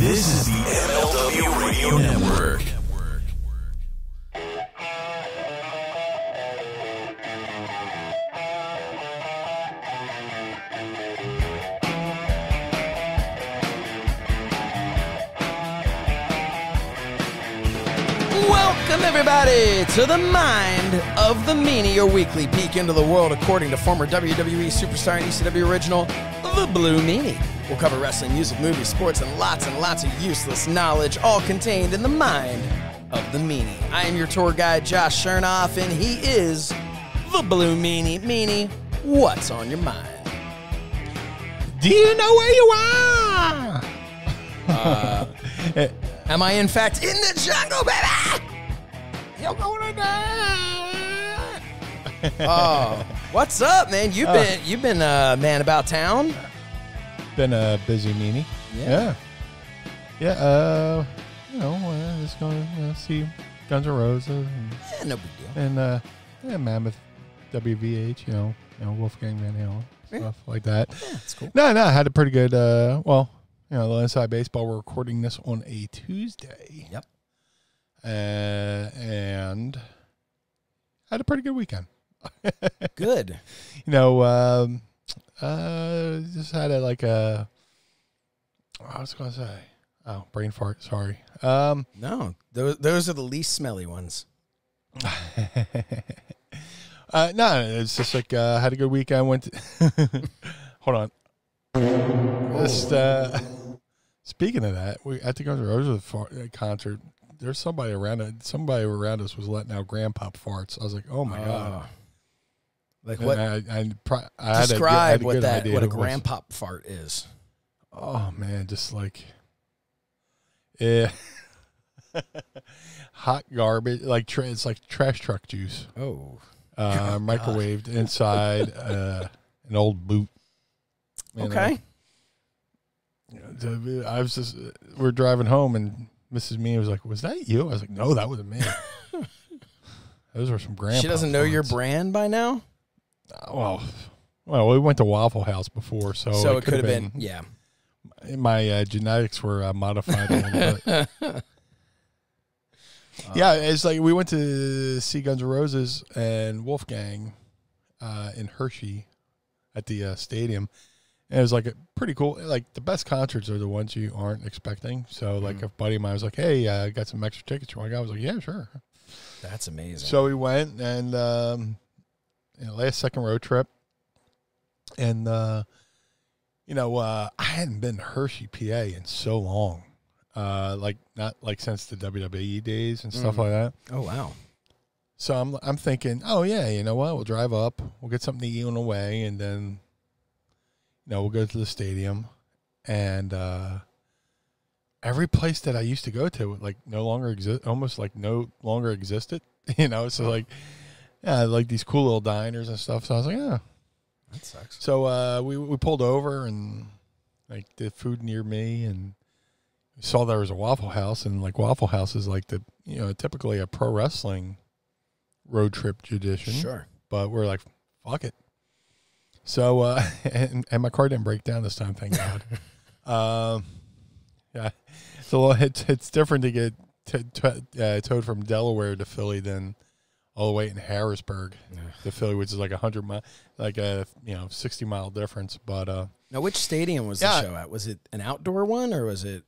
This is the MLW Radio Network. Welcome, everybody, to the Mind of the Meanie, your weekly peek into the world according to former WWE superstar and ECW original, the Blue Meanie. We'll cover wrestling, music, movies, sports, and lots of useless knowledge, all contained in the Mind of the Meanie. I am your tour guide, Josh Shernoff, and he is the Blue Meanie. Meanie, what's on your mind? Do you know where you are? Am I, in fact, in the jungle, baby? You're going to die. Oh, what's up, man? You've been man about town. Been a busy meanie. Yeah. Just going to see Guns N' Roses. And, No big deal. And Mammoth, WVH. Wolfgang Van Halen, stuff like that. Yeah, that's cool. No, I had a pretty good. The Inside Baseball. We're recording this on a Tuesday. Yep. And had a pretty good weekend. Good. Just had I was going to say, brain fart. Sorry. No, those are the least smelly ones. No, it's just like, had a good weekend. Went to, hold on. Just, speaking of that, we at the Guns N' Roses concert, there's somebody around us was letting out grandpa farts. I was like, oh my God. Like what? I Describe what a grandpa grandpa fart is. Oh man, just like, yeah, hot garbage. Like it's like trash truck juice. Oh, microwaved inside an old boot. Okay. We're driving home and Mrs. Meanie was like, "Was that you?" I was like, "No, that wasn't me." Those were some grandpa. She doesn't know your brand by now. Well, we went to Waffle House before, so it could have been. Yeah, my genetics were modified a little bit. Yeah, it's like we went to see Guns N' Roses and Wolfgang in Hershey at the stadium, and it was like pretty cool. Like the best concerts are the ones you aren't expecting. So like a buddy of mine was like, "Hey, I got some extra tickets you want to go?" I was like, "Yeah, sure." That's amazing. So we went and last second road trip, and I hadn't been to Hershey, PA in so long. Not since the WWE days and stuff like that. Oh wow! So I'm thinking, oh yeah, you know what? We'll drive up, we'll get something to eat on the way, and then we'll go to the stadium. And every place that I used to go to no longer existed. So like these cool little diners and stuff. So I was like, yeah, that sucks. So we pulled over and like the food near me and. We saw there was a Waffle House, and like Waffle House is like typically a pro wrestling road trip tradition. Sure. But we're like, fuck it. So, and my car didn't break down this time, thank God. Yeah. So it's different to get towed from Delaware to Philly than all the way in Harrisburg to Philly, which is like 100 mile, like a 60-mile difference. But now, which stadium was the show at? Was it an outdoor one or was it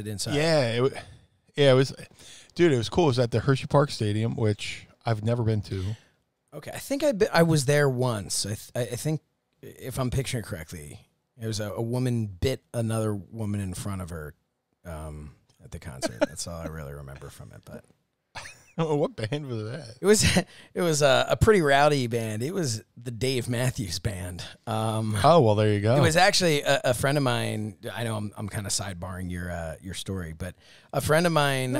inside? Yeah, it was. Dude, it was cool. It was at the Hershey Park Stadium, which I've never been to. Okay, I think I was there once. I think, if I'm picturing correctly, it was a woman bit another woman in front of her at the concert. That's all I really remember from it. But what band was that? It was a pretty rowdy band. It was the Dave Matthews Band. Oh well, there you go. It was actually a friend of mine. I know I'm kind of sidebarring your story, but a friend of mine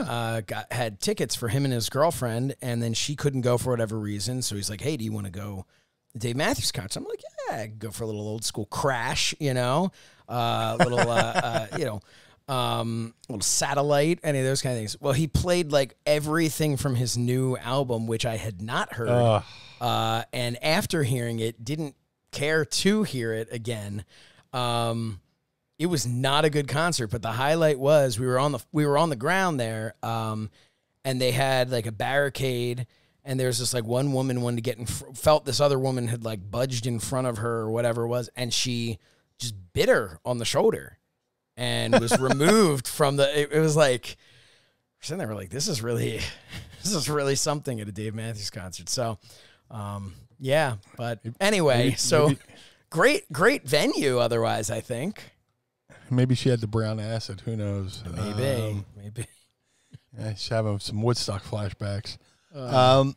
had tickets for him and his girlfriend, and then she couldn't go for whatever reason. So he's like, "Hey, do you want to go to Dave Matthews concert?" I'm like, "Yeah, I could go for a little old school Crash, little Satellite, any of those kind of things." Well, he played like everything from his new album, which I had not heard. And after hearing it, didn't care to hear it again. it was not a good concert, but the highlight was we were on the ground there, and they had like a barricade, and there's this like one woman wanted to get felt this other woman had like budged in front of her or whatever it was, and she just bit her on the shoulder and was removed from the. It was like we're sitting there, we're like, this is really something at a Dave Matthews concert. So, yeah, but anyway, great venue. Otherwise, I think maybe she had the brown acid. Who knows? Maybe. Yeah, she's having some Woodstock flashbacks. No,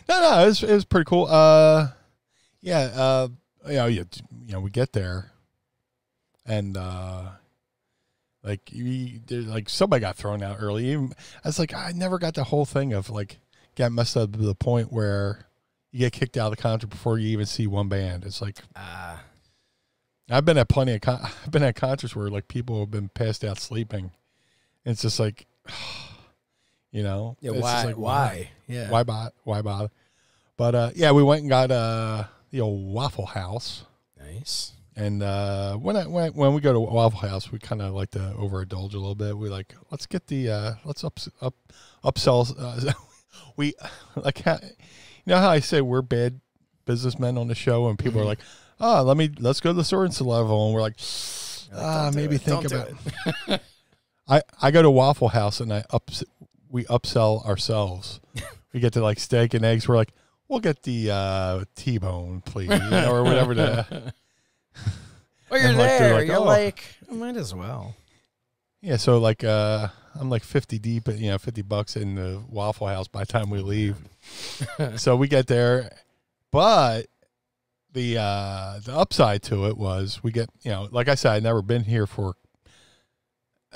it was pretty cool. We get there, and like somebody got thrown out early. Even I was like, I never got the whole thing of like got messed up to the point where you get kicked out of the concert before you even see one band. It's like I've been at concerts where like people have been passed out sleeping. And it's just like, you know, yeah. Why? Yeah. Why bother? But we went and got the old Waffle House. Nice. And when we go to Waffle House, we kind of like to overindulge a little bit. We like, let's get the let's upsell. We like, you know how I say we're bad businessmen on the show, and people are like, let's go to the Sorensen level, and we're like, maybe think about it. I go to Waffle House and we upsell ourselves. We get to like steak and eggs. We're like, we'll get the T-bone, please, or whatever the. Well, you're there. You're like, I might as well. Yeah, so like I'm like 50 deep, $50 in the Waffle House by the time we leave. So we get there, but the upside to it was we get, like I said, I'd never been here for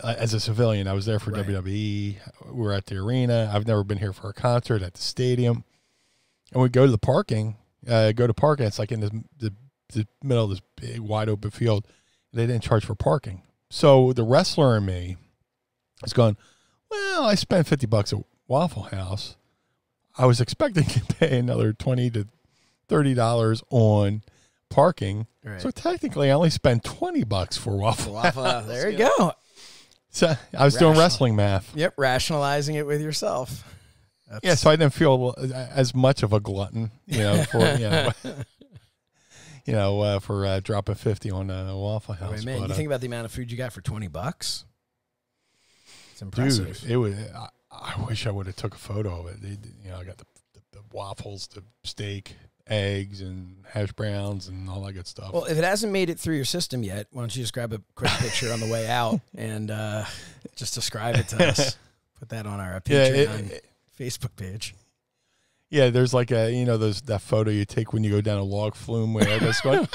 as a civilian. I was there for WWE. We were at the arena. I've never been here for a concert at the stadium. And we go to the parking. It's like in the middle of this big wide open field. They didn't charge for parking. So the wrestler in me is going, well, I spent $50 at Waffle House. I was expecting to pay another $20 to $30 on parking. Right. So technically I only spent $20 for Waffle House. There you go. So I was doing wrestling math. Yep, rationalizing it with yourself. Yeah, so I didn't feel as much of a glutton, for for dropping 50 on a Waffle House. Wait, man, you think about the amount of food you got for $20? It's impressive. Dude, I wish I would have took a photo of it. I got the waffles, the steak, eggs, and hash browns, and all that good stuff. Well, if it hasn't made it through your system yet, why don't you just grab a quick picture on the way out and just describe it to us? Put that on our Patreon Facebook page. Yeah, there's like that photo you take when you go down a log flume where they're just going,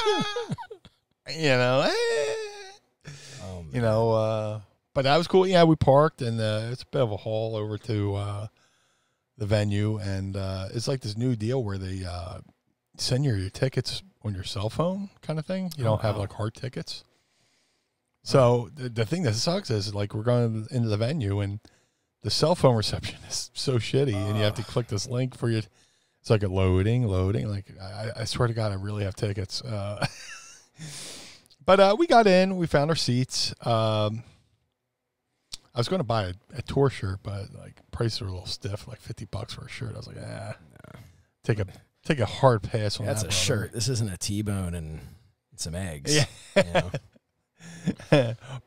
but that was cool. Yeah, we parked, and it's a bit of a haul over to the venue, and it's like this new deal where they send your tickets on your cell phone kind of thing. You don't have like hard tickets. So the thing that sucks is like we're going into the venue, and the cell phone reception is so shitty, and you have to click this link for you. It's like a loading. Like I swear to God, I really have tickets. But we got in. We found our seats. I was going to buy a tour shirt, but like prices were a little stiff, like $50 for a shirt. I was like, take a hard pass on that. That's a shirt. This isn't a T-bone and some eggs. Yeah.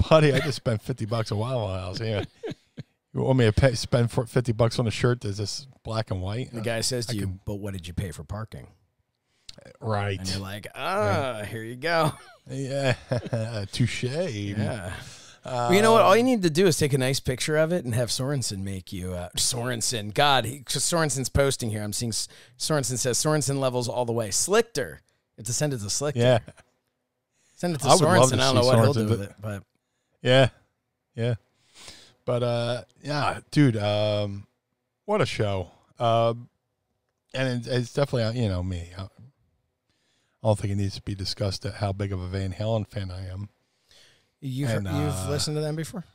Buddy, I just spent $50 at Waffle House. Yeah. You want me to spend $50 on a shirt that's just black and white? The guy says to you, but what did you pay for parking? Right. And you're like, here you go. Yeah. Touche. Yeah. Well, you know what? All you need to do is take a nice picture of it and have Sorensen make you Sorensen. God, Sorensen's posting here. I'm seeing Sorensen says Sorensen levels all the way. Slichter. You have to send it to Slichter. Yeah. Send it to Sorensen. I don't know what he'll do with it, but yeah. But dude, what a show. And it's definitely me. I don't think it needs to be discussed at how big of a Van Halen fan I am. You've listened to them before?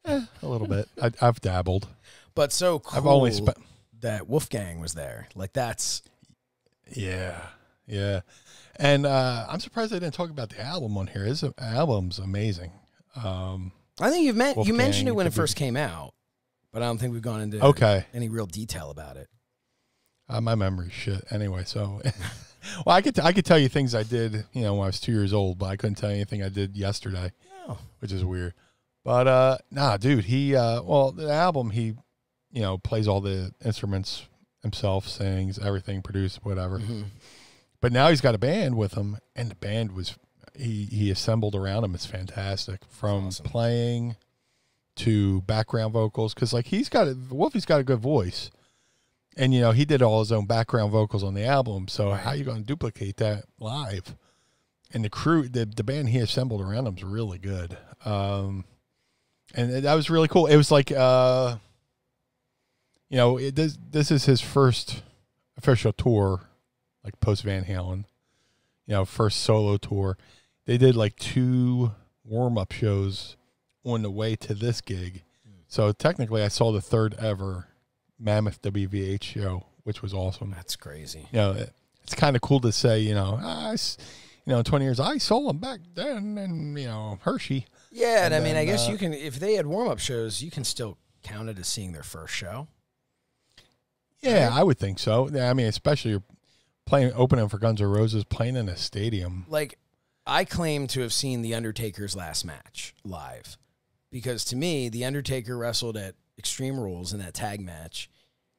A little bit. I've dabbled. But so cool I've only that Wolfgang was there. Like that's... Yeah. And I'm surprised they didn't talk about the album on here. His album's amazing. I think you mentioned it when it first came out, but I don't think we've gone into any real detail about it. My memory's shit. Anyway, so well, I could tell you things I did, when I was 2 years old, but I couldn't tell you anything I did yesterday, which is weird. But nah, dude, the album he, plays all the instruments himself, sings everything, produces whatever. Mm-hmm. But now he's got a band with him, and the band he assembled around him is fantastic. From playing to background vocals, because like Wolfie's got a good voice, and he did all his own background vocals on the album. So how are you going to duplicate that live? And the crew, the band he assembled around him is really good, and that was really cool. It was like this is his first official tour, like post Van Halen, first solo tour. They did like 2 warm-up shows on the way to this gig. So technically I saw the 3rd ever Mammoth WVH show, which was awesome. That's crazy. It's kind of cool to say, 20 years, I saw them back then, and, Hershey. Yeah, and I mean, I guess you can, if they had warm-up shows, you can still count it as seeing their first show. Yeah, right? I would think so. I mean, especially you're opening for Guns N' Roses, playing in a stadium. Like, I claim to have seen The Undertaker's last match live, because to me, The Undertaker wrestled at Extreme Rules in that tag match,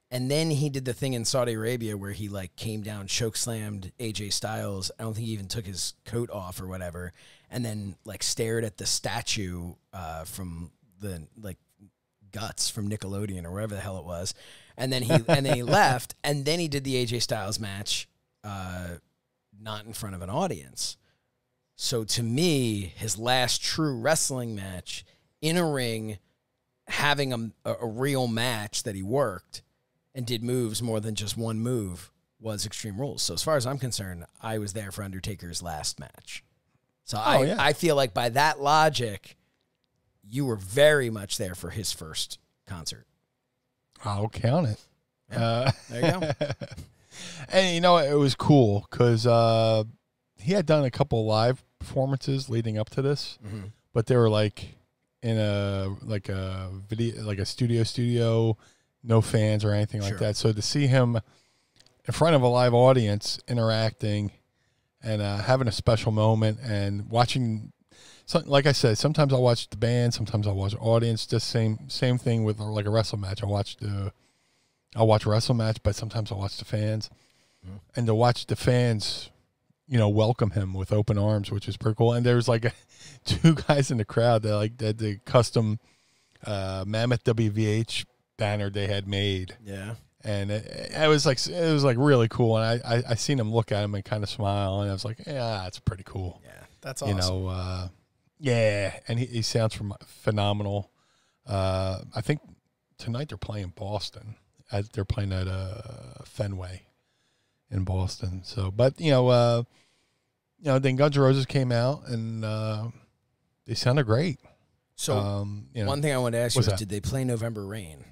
and then he did the thing in Saudi Arabia where he like came down, chokeslammed AJ Styles. I don't think he even took his coat off or whatever, and then like stared at the statue from the like Guts from Nickelodeon or wherever the hell it was, and then he left, and then he did the AJ Styles match, not in front of an audience. So to me, his last true wrestling match in a ring, having a real match that he worked and did moves more than just one move, was Extreme Rules. So as far as I'm concerned, I was there for Undertaker's last match. So I feel like by that logic, you were very much there for his first concert. I'll count it. Yeah, there you go. And it was cool because he had done a couple live performances leading up to this, but they were like in a video, like a studio, no fans or anything like that. So to see him in front of a live audience interacting and having a special moment and watching, like I said, sometimes I'll watch the band, sometimes I'll watch the audience. Just same thing with like a wrestle match. I'll watch a wrestle match, but sometimes I'll watch the fans, and to watch the fans, welcome him with open arms, which is pretty cool. And there was like 2 guys in the crowd that that the custom Mammoth WVH banner they had made. Yeah. And it was like really cool. And I seen him look at him and kind of smile, and I was like, yeah, that's pretty cool. Yeah, that's awesome. Yeah, and he sounds phenomenal. I think tonight they're playing Boston. They're playing at Fenway in Boston. So, but then Guns N' Roses came out, and they sounded great. So one thing I wanted to ask you is, did they play November Rain?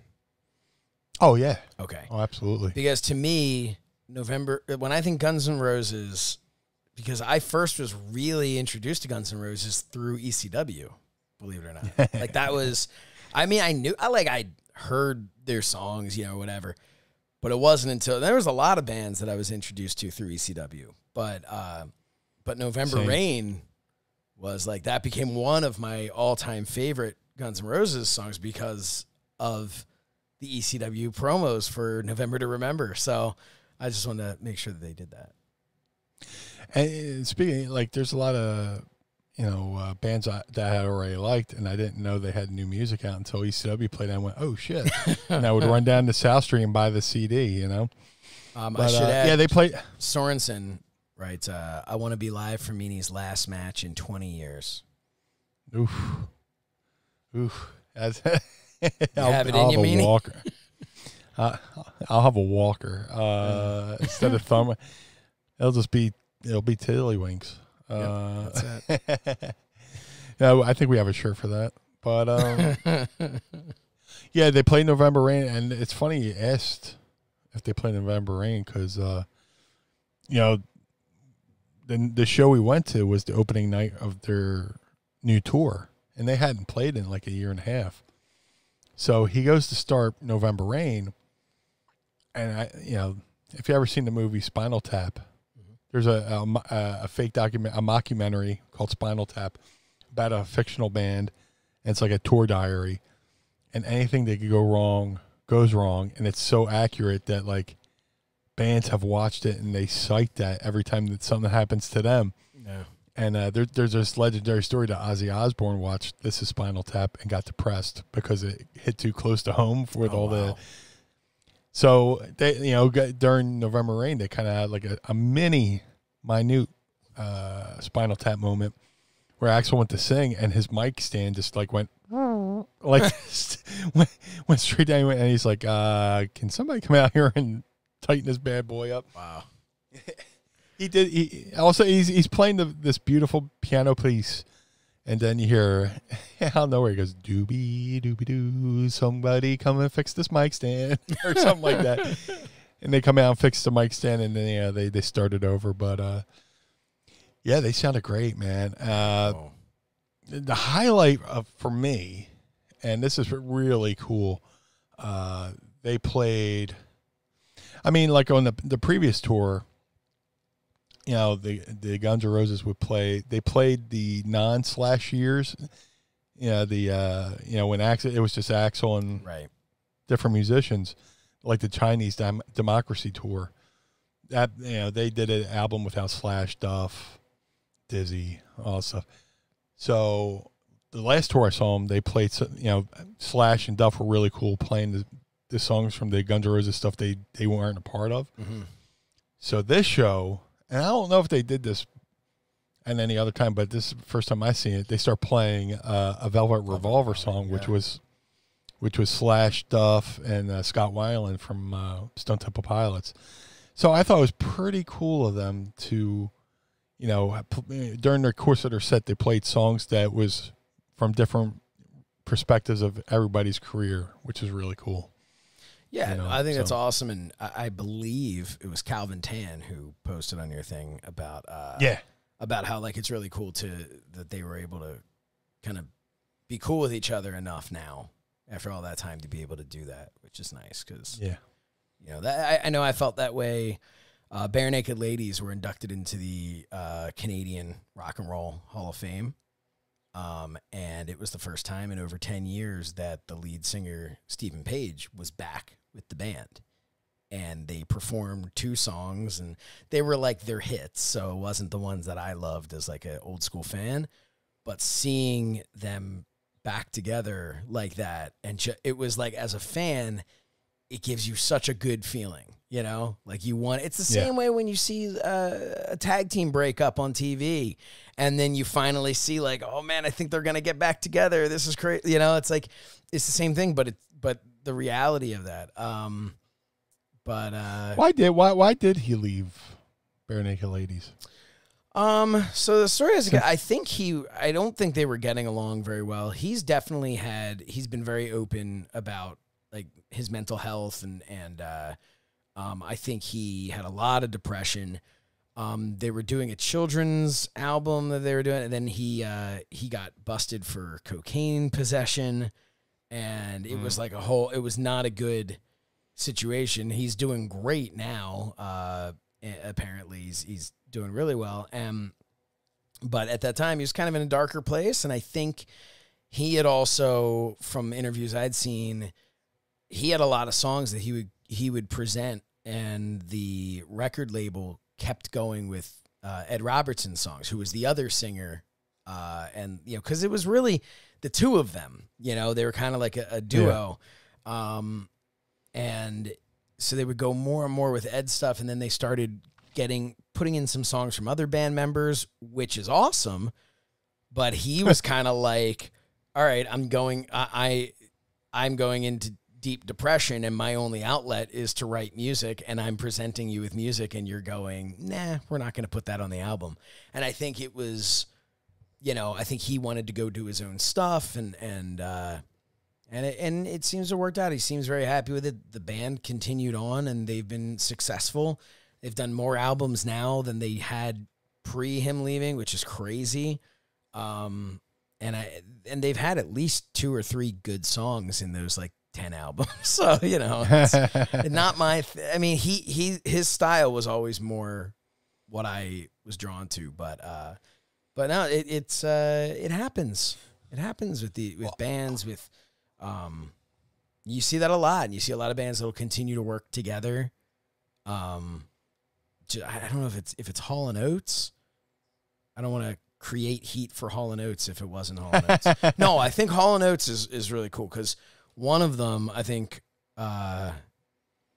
Oh, yeah. Okay. Oh, absolutely. Because to me, when I think Guns N' Roses, because I first was really introduced to Guns N' Roses through ECW, believe it or not. Like that was, I mean, I heard their songs, whatever, but it wasn't until, there was a lot of bands that I was introduced to through ECW, but November Rain was like, that became one of my all-time favorite Guns N' Roses songs because of the ECW promos for November to Remember. So I just wanted to make sure that they did that. And speaking, like, there's a lot of, bands that I already liked, and I didn't know they had new music out until ECW played. And I went, oh, shit. And I would run down to South Street and buy the CD, I should add, they played. Sorensen writes, I want to be live for Meanie's last match in 20 years. Oof. Have it in you, Meanie? Walker. I'll have a walker instead of thumb. It'll be Tiddlywinks. That's it. I think we have a shirt for that. But yeah, they played November Rain, and it's funny you asked if they played November Rain because the show we went to was the opening night of their new tour, and they hadn't played in like a year and a half. So he goes to start November Rain, and if you ever seen the movie Spinal Tap, there's a fake document, a mockumentary called Spinal Tap about a fictional band, and it's like a tour diary, and anything that could go wrong goes wrong, and it's so accurate that like bands have watched it and they cite that every time that something happens to them. Yeah. And there's this legendary story that Ozzy Osbourne watched This Is Spinal Tap and got depressed because it hit too close to home with the. So they, during November Rain, they kind of had like a minute Spinal Tap moment where Axl went to sing and his mic stand just like went like went straight down, and he's like, "Can somebody come out here and tighten this bad boy up?" Wow. He did. He's playing this beautiful piano piece, and then you hear out of nowhere he goes, "Doobie doobie doo, somebody come and fix this mic stand," or something like that. And they come out and fix the mic stand, and then they started over. But they sounded great, man. The highlight for me, and this is really cool. They played. I mean, like on the previous tour. The Guns N' Roses would play. They played the non-Slash years. When Axl, it was just Axl and different musicians, like the Chinese Democracy tour. That they did an album without Slash, Duff, Dizzy, all that stuff. So the last tour I saw them, they played. Slash and Duff were really cool playing the songs from the Guns N' Roses stuff they weren't a part of. Mm-hmm. So this show. And I don't know if they did this at any other time, but this is the first time I've seen it. They start playing a Velvet Revolver song, which was Slash, Duff, and Scott Weiland from Stone Temple Pilots. So I thought it was pretty cool of them to, during the course of their set, they played songs that was from different perspectives of everybody's career, which is really cool. Yeah, I think that's awesome, and I believe it was Calvin Tan who posted on your thing about how like it's really cool that they were able to kind of be cool with each other enough now after all that time to be able to do that, which is nice because I know I felt that way. Bare Naked Ladies were inducted into the Canadian Rock and Roll Hall of Fame. And it was the first time in over 10 years that the lead singer, Stephen Page, was back with the band. And they performed 2 songs, and they were like their hits, so it wasn't the ones that I loved as like an old school fan. But seeing them back together like that, and it was like, as a fan, it gives you such a good feeling, like you want. It's the same way when you see a tag team break up on TV, and then you finally see like, oh man, I think they're gonna get back together. This is crazy, It's like it's the same thing, but the reality of that. Why did he leave Bare Naked Ladies? So the story is, I don't think they were getting along very well. He's been very open about like his mental health and I think he had a lot of depression. They were doing a children's album that they were doing, and then he got busted for cocaine possession, and it was like it was not a good situation. He's doing great now. Apparently he's doing really well. But at that time he was kind of in a darker place, and I think he had also, from interviews I'd seen, he had a lot of songs that he would present, and the record label kept going with Ed Robertson's songs, who was the other singer, and because it was really the two of them, they were kind of like a duo, and so they would go more and more with Ed's stuff, and then they started putting in some songs from other band members, which is awesome, but he was kind of like, all right, I'm going into deep depression, and my only outlet is to write music, and I'm presenting you with music, and you're going, nah, we're not going to put that on the album. And I think it was, I think he wanted to go do his own stuff, and it seems to have worked out. He seems very happy with it. The band continued on, and they've been successful. They've done more albums now than they had pre him leaving, which is crazy. And they've had at least 2 or 3 good songs in those like 10 albums. So, you know, it's not my, I mean, his style was always more what I was drawn to, but no, it happens. It happens with bands with, you see that a lot, and you see a lot of bands that will continue to work together. I don't know if it's Hall & Oates. I don't want to create heat for Hall & Oates if it wasn't Hall & Oates. No, I think Hall & Oates is really cool because one of them, I think, I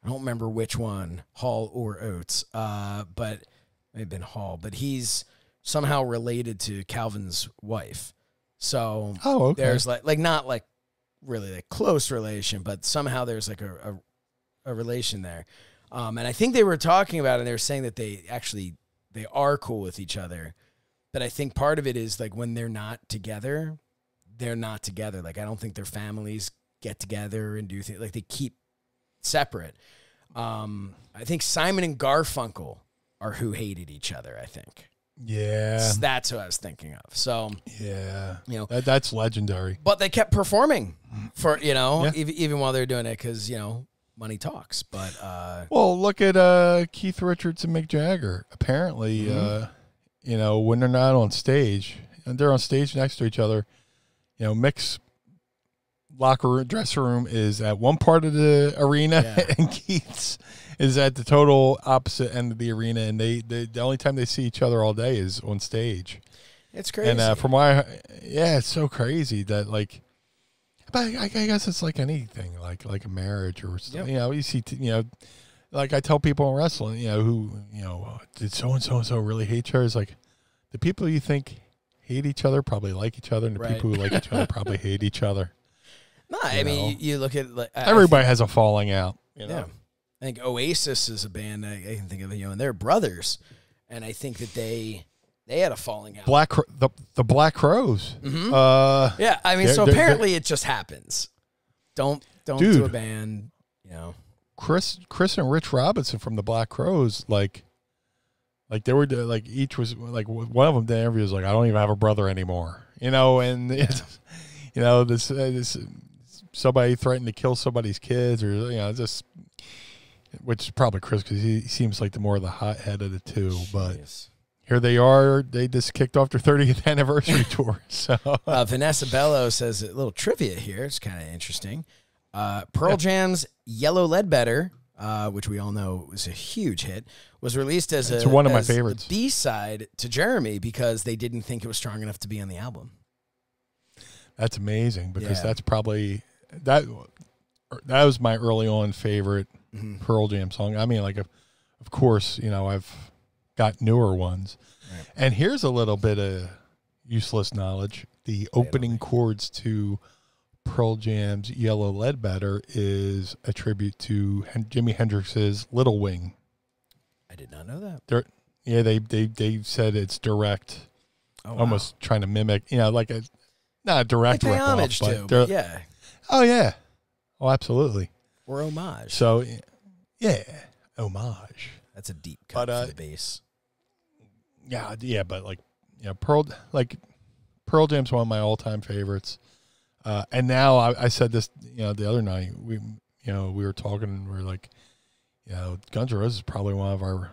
don't remember which one, Hall or Oates, but it may have been Hall, but he's somehow related to Calvin's wife. So there's like not like really a close relation, but somehow there's like a relation there. And I think they were talking about it, and they were saying that they are cool with each other. But I think part of it is like when they're not together, they're not together. Like I don't think their families get together and do things, like they keep separate. I think Simon and Garfunkel are who hated each other, I think. Yeah. That's what I was thinking of. So, yeah, you know, that's legendary. But they kept performing for, you know, even while they're doing it, because, you know, money talks. But well, look at Keith Richards and Mick Jagger. Apparently, you know, when they're not on stage, and they're on stage next to each other, you know, Mick's dressing room is at one part of the arena, and Keith's is at the total opposite end of the arena, and the only time they see each other all day is on stage. It's crazy. And it's so crazy that, like, but I guess it's like anything, like a marriage or something. You know, you see, you know, like I tell people in wrestling, you know, who, you know, did so and so really hate each other? It's like the people you think hate each other probably like each other, and the people who like each other probably hate each other. No, I mean, you look at like everybody has a falling out. You know? Yeah. I think Oasis is a band I can think of, you know, and they're brothers, and I think that they had a falling out. The Black Crows. Mm-hmm. Yeah, I mean, so apparently it just happens. Don't do a band, you know. Chris and Rich Robinson from the Black Crows, like they were like each was like one of them. The interview was like, I don't even have a brother anymore, you know, and it's, you know, this somebody threatened to kill somebody's kids, or you know, just. Which is probably Chris, because he seems like the more of the hothead of the two. But here they are. They just kicked off their 30th anniversary tour. So Vanessa Bello says a little trivia here. It's kind of interesting. Pearl Jam's Yellow Ledbetter, which we all know was a huge hit, was released as one of my favorites. B-side to Jeremy because they didn't think it was strong enough to be on the album. That's amazing, because that's probably that was my early on favorite Pearl Jam song. I mean, like, of course, you know, I've got newer ones. Right. And here's a little bit of useless knowledge. The opening chords to Pearl Jam's Yellow Ledbetter is a tribute to Jimi Hendrix's Little Wing. I did not know that. They said it's direct, almost trying to mimic, you know, like not a direct rip homage but yeah. Oh, yeah. Oh, absolutely. Or homage. So, yeah, homage. That's a deep cut for the bass. Yeah, but like, you know, Pearl Jam's one of my all-time favorites. And now I said this, you know, the other night we were talking, and we were like, you know, Guns N' Roses is probably one of our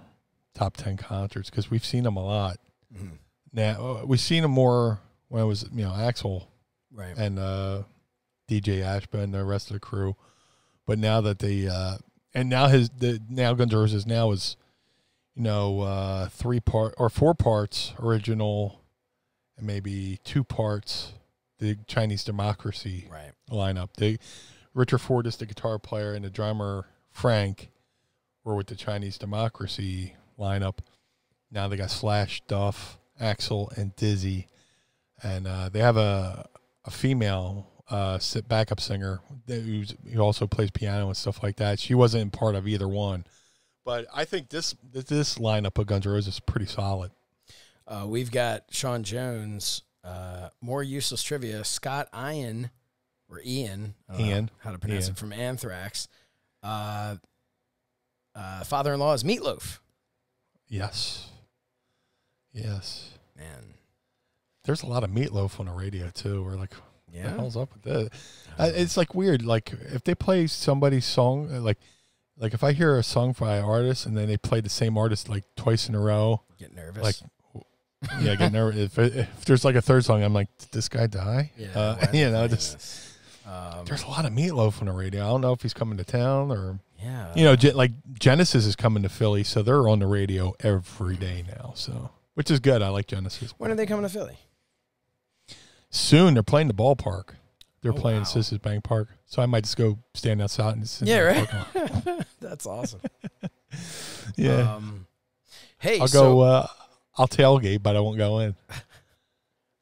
top 10 concerts because we've seen them a lot. Mm-hmm. Now we've seen them more when it was, you know, Axl, right, and DJ Ashba and the rest of the crew. But now that now Guns N' Roses now is, you know, 4 parts original and maybe 2 parts the Chinese Democracy lineup. Richard Ford is the guitar player, and the drummer Frank were with the Chinese Democracy lineup. Now they got Slash, Duff, Axl, and Dizzy, and they have a female backup singer who also plays piano and stuff like that. She wasn't part of either one, but I think this lineup of Guns N' Roses is pretty solid. We've got Sean Jones. More useless trivia. Scott Ian, or Ian, I don't know how to pronounce it, from Anthrax. Father-in-law is Meatloaf. Yes. Yes. Man. There's a lot of Meatloaf on the radio, too. We're like, what the Yeah. hell's up with that? It's like weird. Like, if they play somebody's song, like if I hear a song by an artist and then they play the same artist like twice in a row. Get nervous. Like, yeah, get nervous. If there's like a third song, I'm like, did this guy die? Yeah. You know, just there's a lot of Meatloaf on the radio. I don't know if he's coming to town or, yeah. you know, like Genesis is coming to Philly, so they're on the radio every day now. So, which is good. I like Genesis. When are they coming to Philly? Soon. They're playing the ballpark. They're playing wow. Citizens Bank Park. So I might just go stand outside and sit Yeah, in the right. parking lot. That's awesome. Yeah. Hey, I'll go. I'll tailgate, but I won't go in.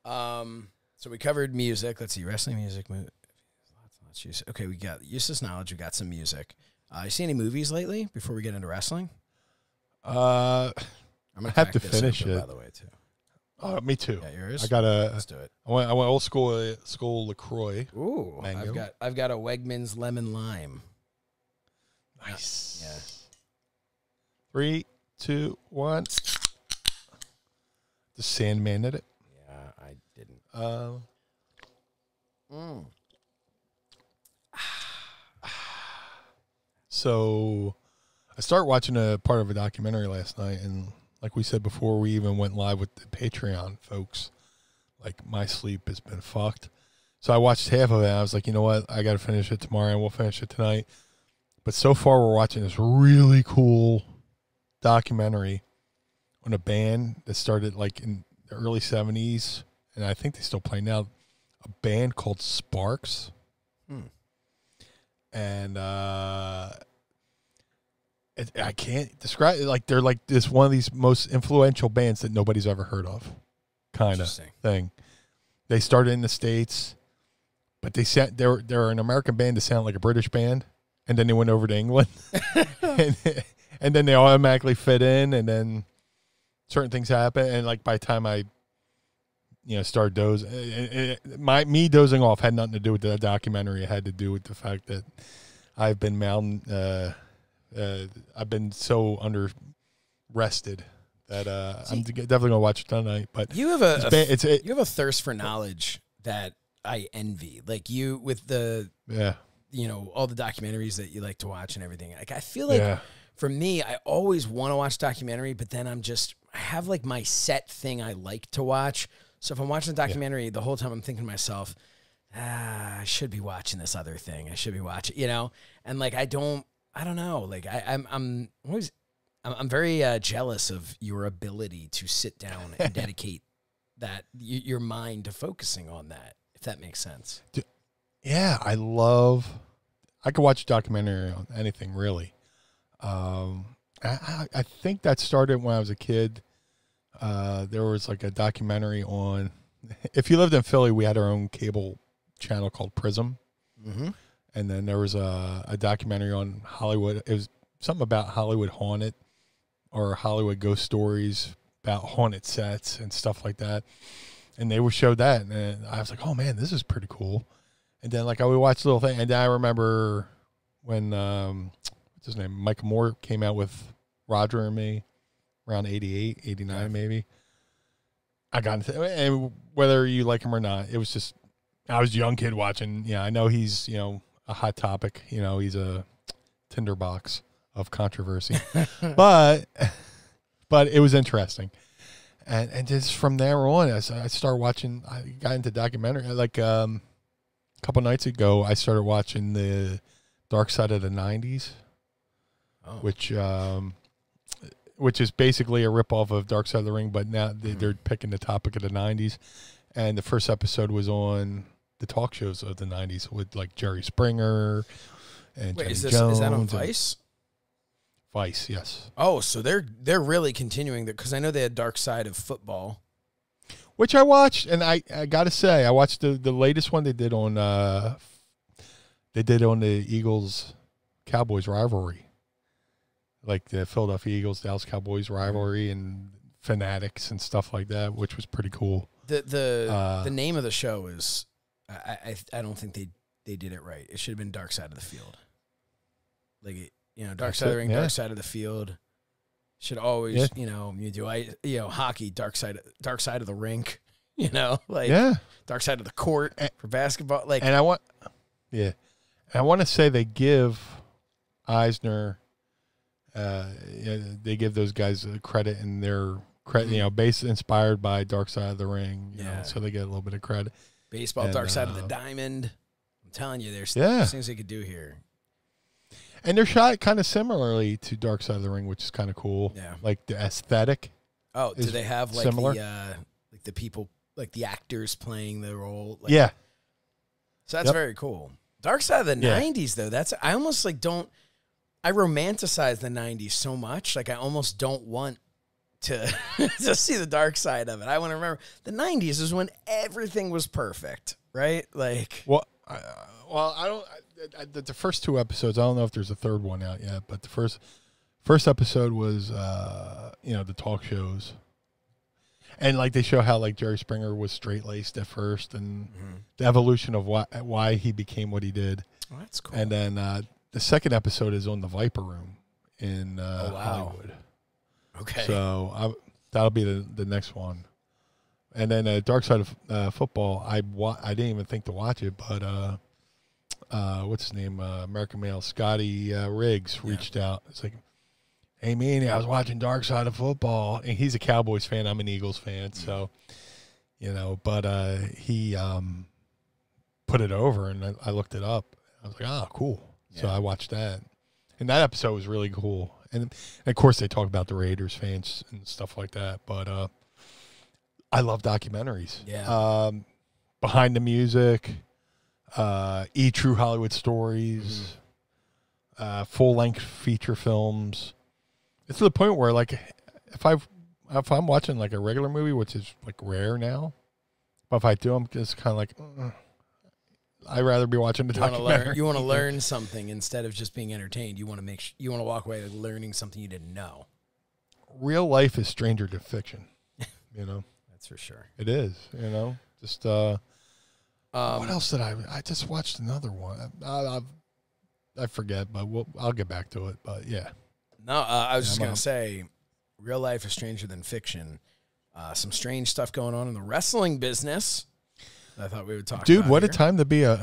So we covered music. Let's see, wrestling music. Okay, we got useless knowledge. We got some music. You see any movies lately before we get into wrestling? I'm gonna have to finish it. By the way, too. Me too. Yeah, yours. I got a. Let's do it. I went old school LaCroix. Ooh, mango. I've got a Wegmans lemon lime. Nice. Yeah. 3, 2, 1. The Sandman did it. Yeah, I didn't. So I started watching a part of a documentary last night, and like we said before, we even went live with the Patreon folks. Like, my sleep has been fucked. So I watched half of it, and I was like, you know what? I got to finish it tomorrow, and we'll finish it tonight. But so far, we're watching this really cool documentary on a band that started like in the early 70s, and I think they still play now, a band called Sparks. And I can't describe it. Like, they're like this one of these most influential bands that nobody's ever heard of, kind of thing. They started in the States, but they're an American band that sounded like a British band, and then they went over to England, and then they automatically fit in, and then certain things happen, and like by the time I started dozing, me dozing off had nothing to do with the documentary. It had to do with the fact that I've been I've been so under rested that I'm definitely gonna watch it tonight. But you have you have a thirst for knowledge that I envy. Like, you with the all the documentaries that you like to watch and everything. Like, I feel like for me, I always want to watch documentary, but then I have like my set thing I like to watch. So if I'm watching a documentary, the whole time I'm thinking to myself, I should be watching this other thing. I should be watching, and like, I don't know. Like, I'm very jealous of your ability to sit down and dedicate your mind to focusing on that, if that makes sense. Yeah, I could watch a documentary on anything, really. I think that started when I was a kid. There was like a documentary on, if you lived in Philly, we had our own cable channel called Prism. Mm-hmm. And then there was a documentary on Hollywood. It was something about Hollywood Haunted or Hollywood ghost stories about haunted sets and stuff like that. And they would show that. And I was like, oh man, this is pretty cool. And then like I would watch the little thing. And then I remember when, what's his name? Michael Moore came out with Roger and Me around 88, 89 maybe. I got into it. And whether you like him or not, it was just, I was a young kid watching. Yeah, I know he's, a hot topic. He's a tinderbox of controversy. but it was interesting. And just from there on, I started watching, I got into documentary. Like a couple nights ago, I started watching the Dark Side of the 90s, which is basically a ripoff of Dark Side of the Ring, but now they're picking the topic of the 90s. And the first episode was on the talk shows of the 90s with like Jerry Springer and Jenny Jones. Is that on Vice? Vice, yes. Oh, so they're really continuing that, because I know they had Dark Side of Football, which I watched, and I got to say, I watched the latest one they did on the Eagles Cowboys rivalry, like the Philadelphia Eagles Dallas Cowboys rivalry and fanatics and stuff like that, which was pretty cool. The name of the show is I don't think they did it right. It should have been Dark Side of the Field. Like, Dark Side of the Ring, Dark Side of the Field. Should always, you do hockey, dark side of the rink, dark side of the court for basketball. And I want to say they give Eisner, they give those guys credit in their credit, based inspired by Dark Side of the Ring, so they get a little bit of credit. Baseball, Dark Side of the Diamond. I'm telling you, there's things they could do here. And they're shot kind of similarly to Dark Side of the Ring, which is kind of cool. Yeah. Like the aesthetic. Oh, do they have like similar? The people, like the actors playing the role? Yeah. So that's very cool. Dark Side of the 90s, though, I almost I romanticize the 90s so much. Like I almost don't want to see the dark side of it. I want to remember the 90s is when everything was perfect, right? Like, I don't. The first 2 episodes, I don't know if there's a third one out yet, but the first episode was, the talk shows, and like they show how like Jerry Springer was straight laced at first, and the evolution of why he became what he did. Oh, that's cool. And then the second episode is on the Viper Room in Hollywood. Okay. So that'll be the next one. And then Dark Side of Football, I didn't even think to watch it, but what's his name? American Male Scotty Riggs reached out. It's like, hey, Meanie, I was watching Dark Side of Football. And he's a Cowboys fan. I'm an Eagles fan. So, but he put it over, and I looked it up. I was like, oh, cool. Yeah. So I watched that. And that episode was really cool. And of course, they talk about the Raiders fans and stuff like that. But I love documentaries. Yeah. Behind the Music, True Hollywood Stories, full-length feature films. It's to the point where, like, if I'm watching like a regular movie, which is like rare now, but if I do, I'm just kind of like, I'd rather be watching the documentary. You want to learn something instead of just being entertained. You want to you want to walk away learning something you didn't know. Real life is stranger than fiction. That's for sure. It is. Just what else did I just watched another one. I forget, but I'll get back to it. But yeah. No, I was just gonna say, real life is stranger than fiction. Some strange stuff going on in the wrestling business. I thought we would talk. Dude, about what here. a time to be a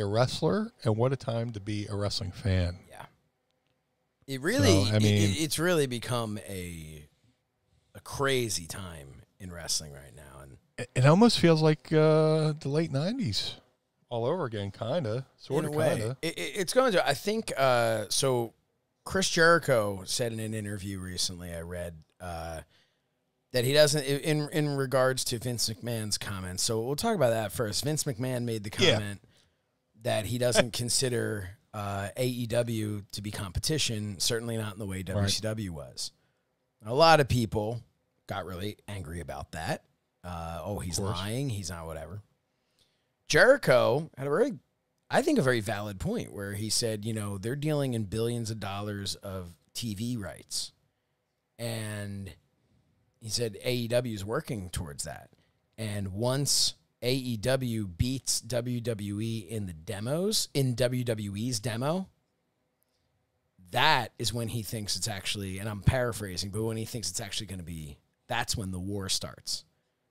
wrestler, and what a time to be a wrestling fan. Yeah, it really. So, it's really become a crazy time in wrestling right now, and it almost feels like the late '90s all over again, kind of, sort of, kind of. It's going to. I think so. Chris Jericho said in an interview recently, I read. That he doesn't, in regards to Vince McMahon's comments. So we'll talk about that first. Vince McMahon made the comment that he doesn't consider AEW to be competition, certainly not in the way WCW was. A lot of people got really angry about that. He's lying. He's not whatever. Jericho had a very valid point where he said, they're dealing in billions of dollars of TV rights. And he said AEW is working towards that. And once AEW beats WWE in the demos, in WWE's demo, that is when he thinks it's actually, and I'm paraphrasing, but when he thinks it's actually going to be, that's when the war starts.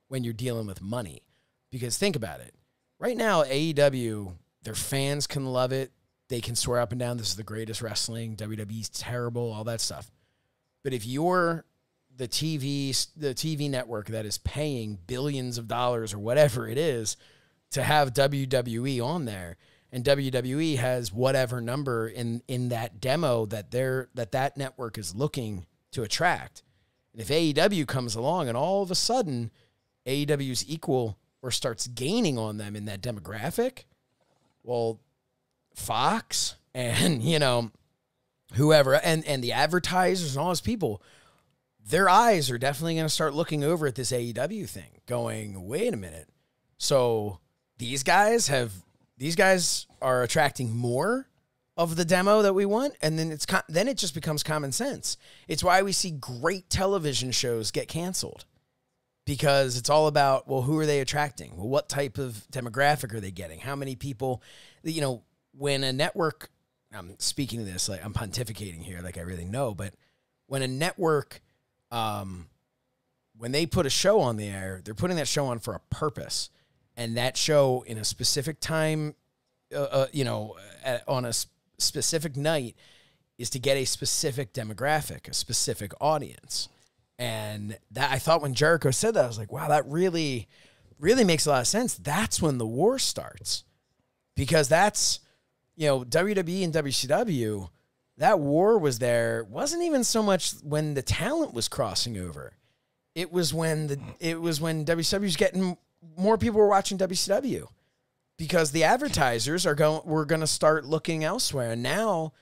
When you're dealing with money. Because think about it. Right now, AEW, their fans can love it. They can swear up and down, this is the greatest wrestling. WWE's terrible, all that stuff. But if you're the TV network that is paying billions of dollars or whatever it is to have WWE on there, and WWE has whatever number in that demo that network is looking to attract. And if AEW comes along and all of a sudden AEW's equal or starts gaining on them in that demographic, well, Fox and, whoever, and the advertisers and all those people, their eyes are definitely going to start looking over at this AEW thing, going, wait a minute. So these guys are attracting more of the demo that we want, and then it just becomes common sense. It's why we see great television shows get canceled, because it's all about, well, who are they attracting? Well, what type of demographic are they getting? How many people, when a network I'm speaking to this like I'm pontificating here, like I really know, but when a network, when they put a show on the air, they're putting that show on for a purpose, and that show in a specific time, on a specific night, is to get a specific demographic, a specific audience. And that I thought when Jericho said that, I was like, wow, that really, really makes a lot of sense. That's when the war starts, because that's, WWE and WCW, that war was there. Wasn't even so much when the talent was crossing over. It was when WCW was getting more people were watching WCW, because the advertisers were going to start looking elsewhere. And now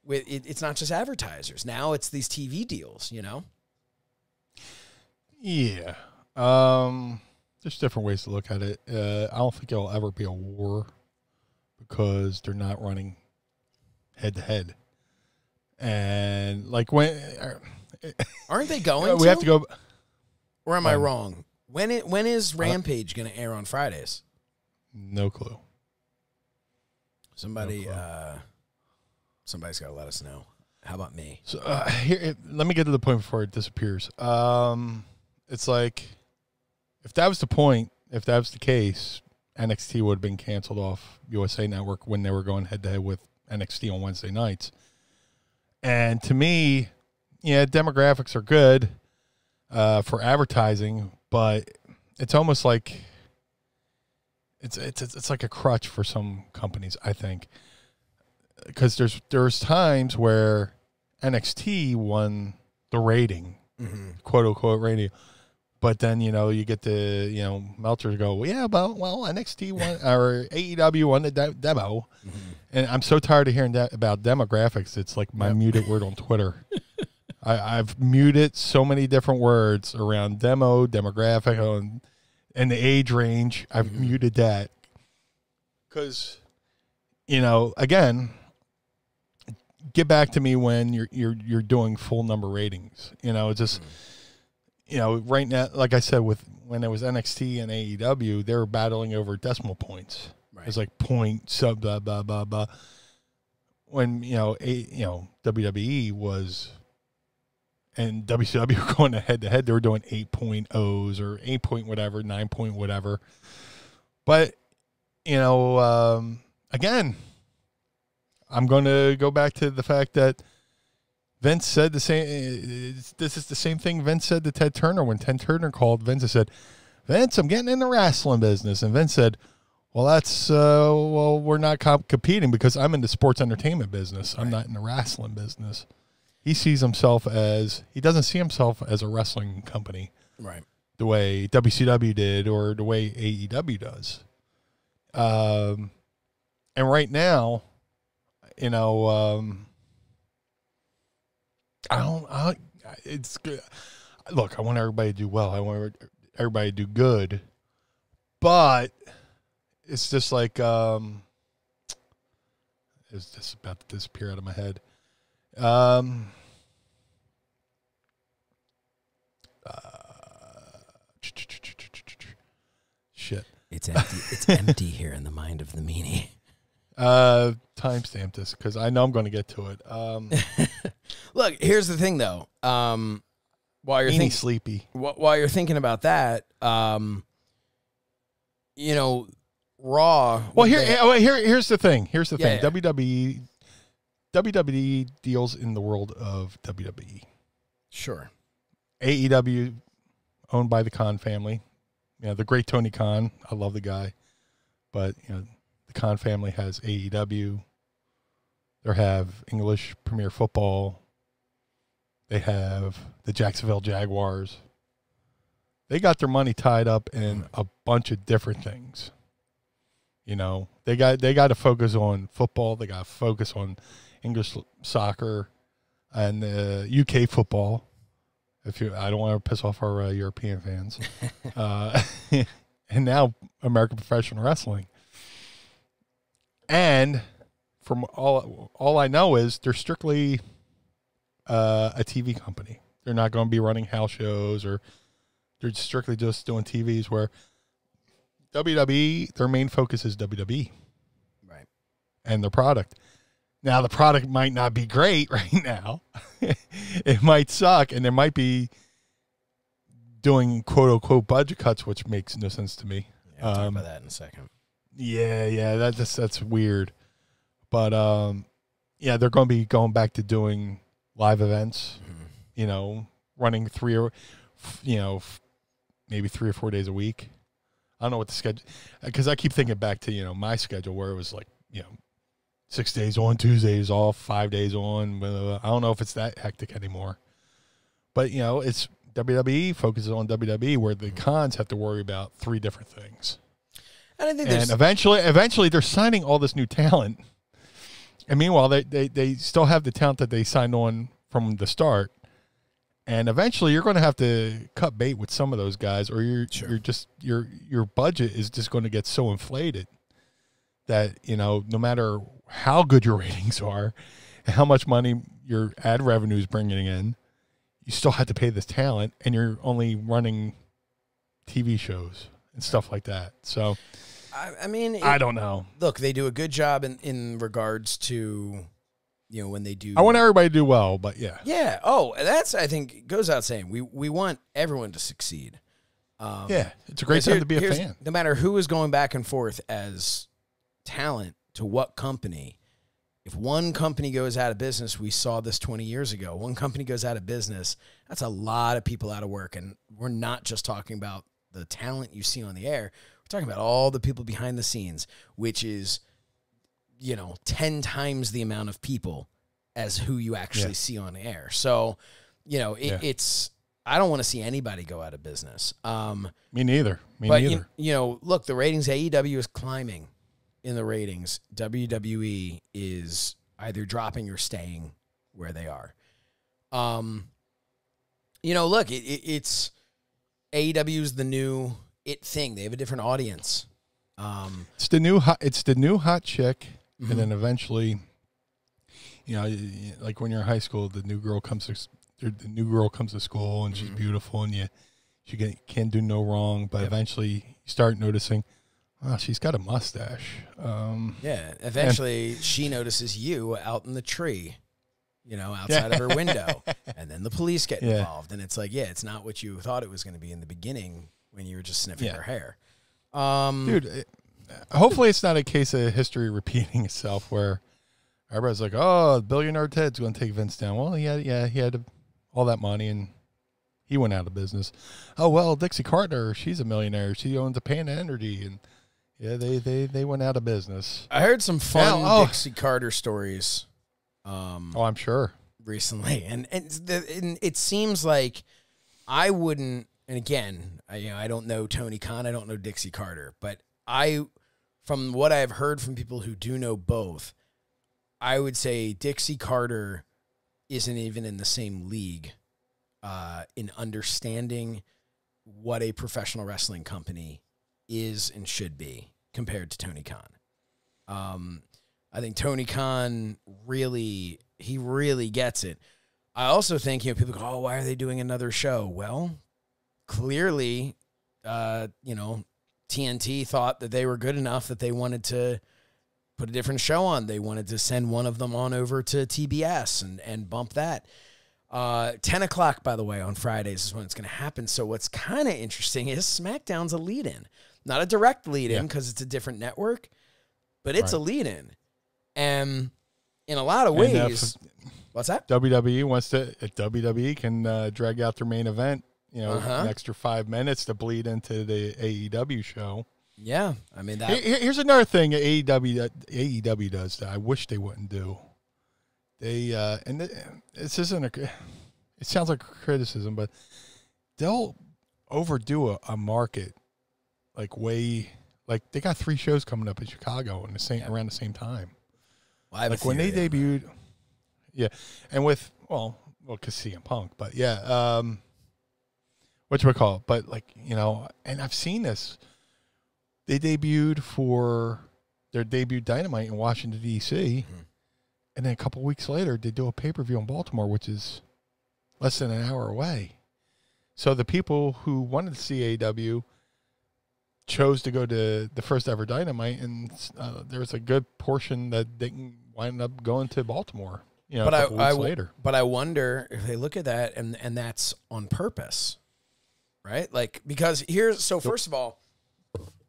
it's not just advertisers. Now it's these TV deals, Yeah. There's different ways to look at it. I don't think it'll ever be a war because they're not running head to head. And like aren't they going we have to go, or am I wrong? When is Rampage going to air on Fridays? No clue. Somebody's got to let us know. How about me? So here, let me get to the point before it disappears. It's like, if that was the point, if that was the case, NXT would have been canceled off USA Network when they were going head to head with NXT on Wednesday nights. And to me, yeah, demographics are good for advertising, but it's almost like it's like a crutch for some companies, I think, because there's times where NXT won the rating, quote unquote rating, but then you get the Meltzer go, well, yeah, well NXT won or AEW won the demo, and I'm so tired of hearing that about demographics. It's like my muted word on Twitter. I've muted so many different words around demographic, and the age range. I've muted that because, again, get back to me when you're doing full number ratings. It's just, right now, like I said, when it was NXT and AEW, they were battling over decimal points. Right. It was like point sub blah blah blah blah. When WWE was. And WCW were going head to head. They were doing 8.0s or 8 point whatever, 9 point whatever. But, again, I'm going to go back to the fact that Vince said the same. This is the same thing Vince said to Ted Turner when Ted Turner called Vince and said, "Vince, I'm getting in the wrestling business." And Vince said, "Well, that's we're not competing because I'm in the sports entertainment business. I'm not in the wrestling business." He sees himself he doesn't see himself as a wrestling company, right? The way WCW did or the way AEW does. And right now, it's good. Look, I want everybody to do well. I want everybody to do good, but it's just like, it's just about to disappear out of my head. Shit. It's empty. It's empty here in the mind of the meanie. Timestamp this because I know I'm going to get to it. Look, here's the thing, though. While you're sleepy, while you're thinking about that, Raw. Well, here's the thing. Here's the thing. Yeah. WWE deals in the world of WWE. Sure. AEW, owned by the Khan family. The great Tony Khan. I love the guy. But, the Khan family has AEW. They have English Premier Football. They have the Jacksonville Jaguars. They got their money tied up in a bunch of different things. They got to focus on football. They got to focus on English soccer and UK football. I don't want to piss off our European fans, and now American professional wrestling. And from all I know is they're strictly a TV company. They're not going to be running house shows, or they're strictly just doing TVs. Where WWE, their main focus is WWE, right, and their product. Now, the product might not be great right now. It might suck, and there might be doing quote-unquote budget cuts, which makes no sense to me. Yeah, I'll talk about that in a second. Yeah, that's weird. But, yeah, they're going to be going back to doing live events, running maybe 3 or 4 days a week. I don't know what the schedule, because I keep thinking back to, my schedule where it was like, 6 days on, Tuesdays off, 5 days on. Blah, blah, blah. I don't know if it's that hectic anymore. But, it's WWE focuses on WWE, where the cons have to worry about 3 different things. And I think eventually they're signing all this new talent. And meanwhile, they still have the talent that they signed on from the start. And eventually, you're going to have to cut bait with some of those guys, or your budget is just going to get so inflated that no matter how good your ratings are, and how much money your ad revenue is bringing in, you still have to pay this talent, and you're only running TV shows and stuff like that. So, I mean, I don't know. Look, they do a good job in regards to. When they do, I want everybody to do well, but yeah. Yeah. Oh, that's, I think, goes out saying. We want everyone to succeed. Yeah, it's a great time to be a fan. No matter who is going back and forth as talent to what company, if one company goes out of business, we saw this 20 years ago, one company goes out of business, that's a lot of people out of work. And we're not just talking about the talent you see on the air. We're talking about all the people behind the scenes, which is 10 times the amount of people as who you actually see on air. So, it's, I don't want to see anybody go out of business. Me neither. Look, the ratings, AEW is climbing in the ratings. WWE is either dropping or staying where they are. Look, it's AEW's the new thing. They have a different audience. It's the new hot chick. Mm-hmm. And then eventually, like when you're in high school, the new girl comes to school and she's beautiful and she can't do no wrong. But eventually, you start noticing, oh, she's got a mustache. Eventually she notices you out in the tree, outside of her window, and then the police get involved, and it's like, it's not what you thought it was going to be in the beginning when you were just sniffing her hair, dude. Hopefully it's not a case of history repeating itself where everybody's like, oh, billionaire Ted's going to take Vince down. Well, he had all that money and he went out of business. Oh, well, Dixie Carter, she's a millionaire. She owns a Pan Energy. And, they went out of business. I heard some fun Dixie Carter stories. I'm sure. Recently. And it seems like I wouldn't, and again, I don't know Tony Khan, I don't know Dixie Carter, but from what I've heard from people who do know both, I would say Dixie Carter isn't even in the same league in understanding what a professional wrestling company is and should be compared to Tony Khan. I think Tony Khan really gets it. I also think, people go, oh, why are they doing another show? Well, clearly, TNT thought that they were good enough that they wanted to put a different show on. They wanted to send one of them on over to TBS and bump that. 10 o'clock, by the way, on Fridays is when it's going to happen. So what's kind of interesting is SmackDown's a lead-in. Not a direct lead-in because it's a different network, but it's a lead-in. And in a lot of ways... what's that? WWE can drag out their main event, an extra 5 minutes to bleed into the AEW show. Yeah, I mean that. Here's another thing that AEW does that I wish they wouldn't do. They this isn't it sounds like a criticism, but they'll overdo a market they got 3 shows coming up in Chicago in around the same time. Well, like when they debuted, and with because CM Punk, but whatchamacallit, but and I've seen this. They debuted for their debut Dynamite in Washington, D.C., and then a couple weeks later, they do a pay-per-view in Baltimore, which is less than an hour away. So the people who wanted to see AEW chose to go to the first ever Dynamite, and there's a good portion that wind up going to Baltimore. You know, but a couple weeks later. But I wonder if they look at that and that's on purpose, right? Like, because so first of all,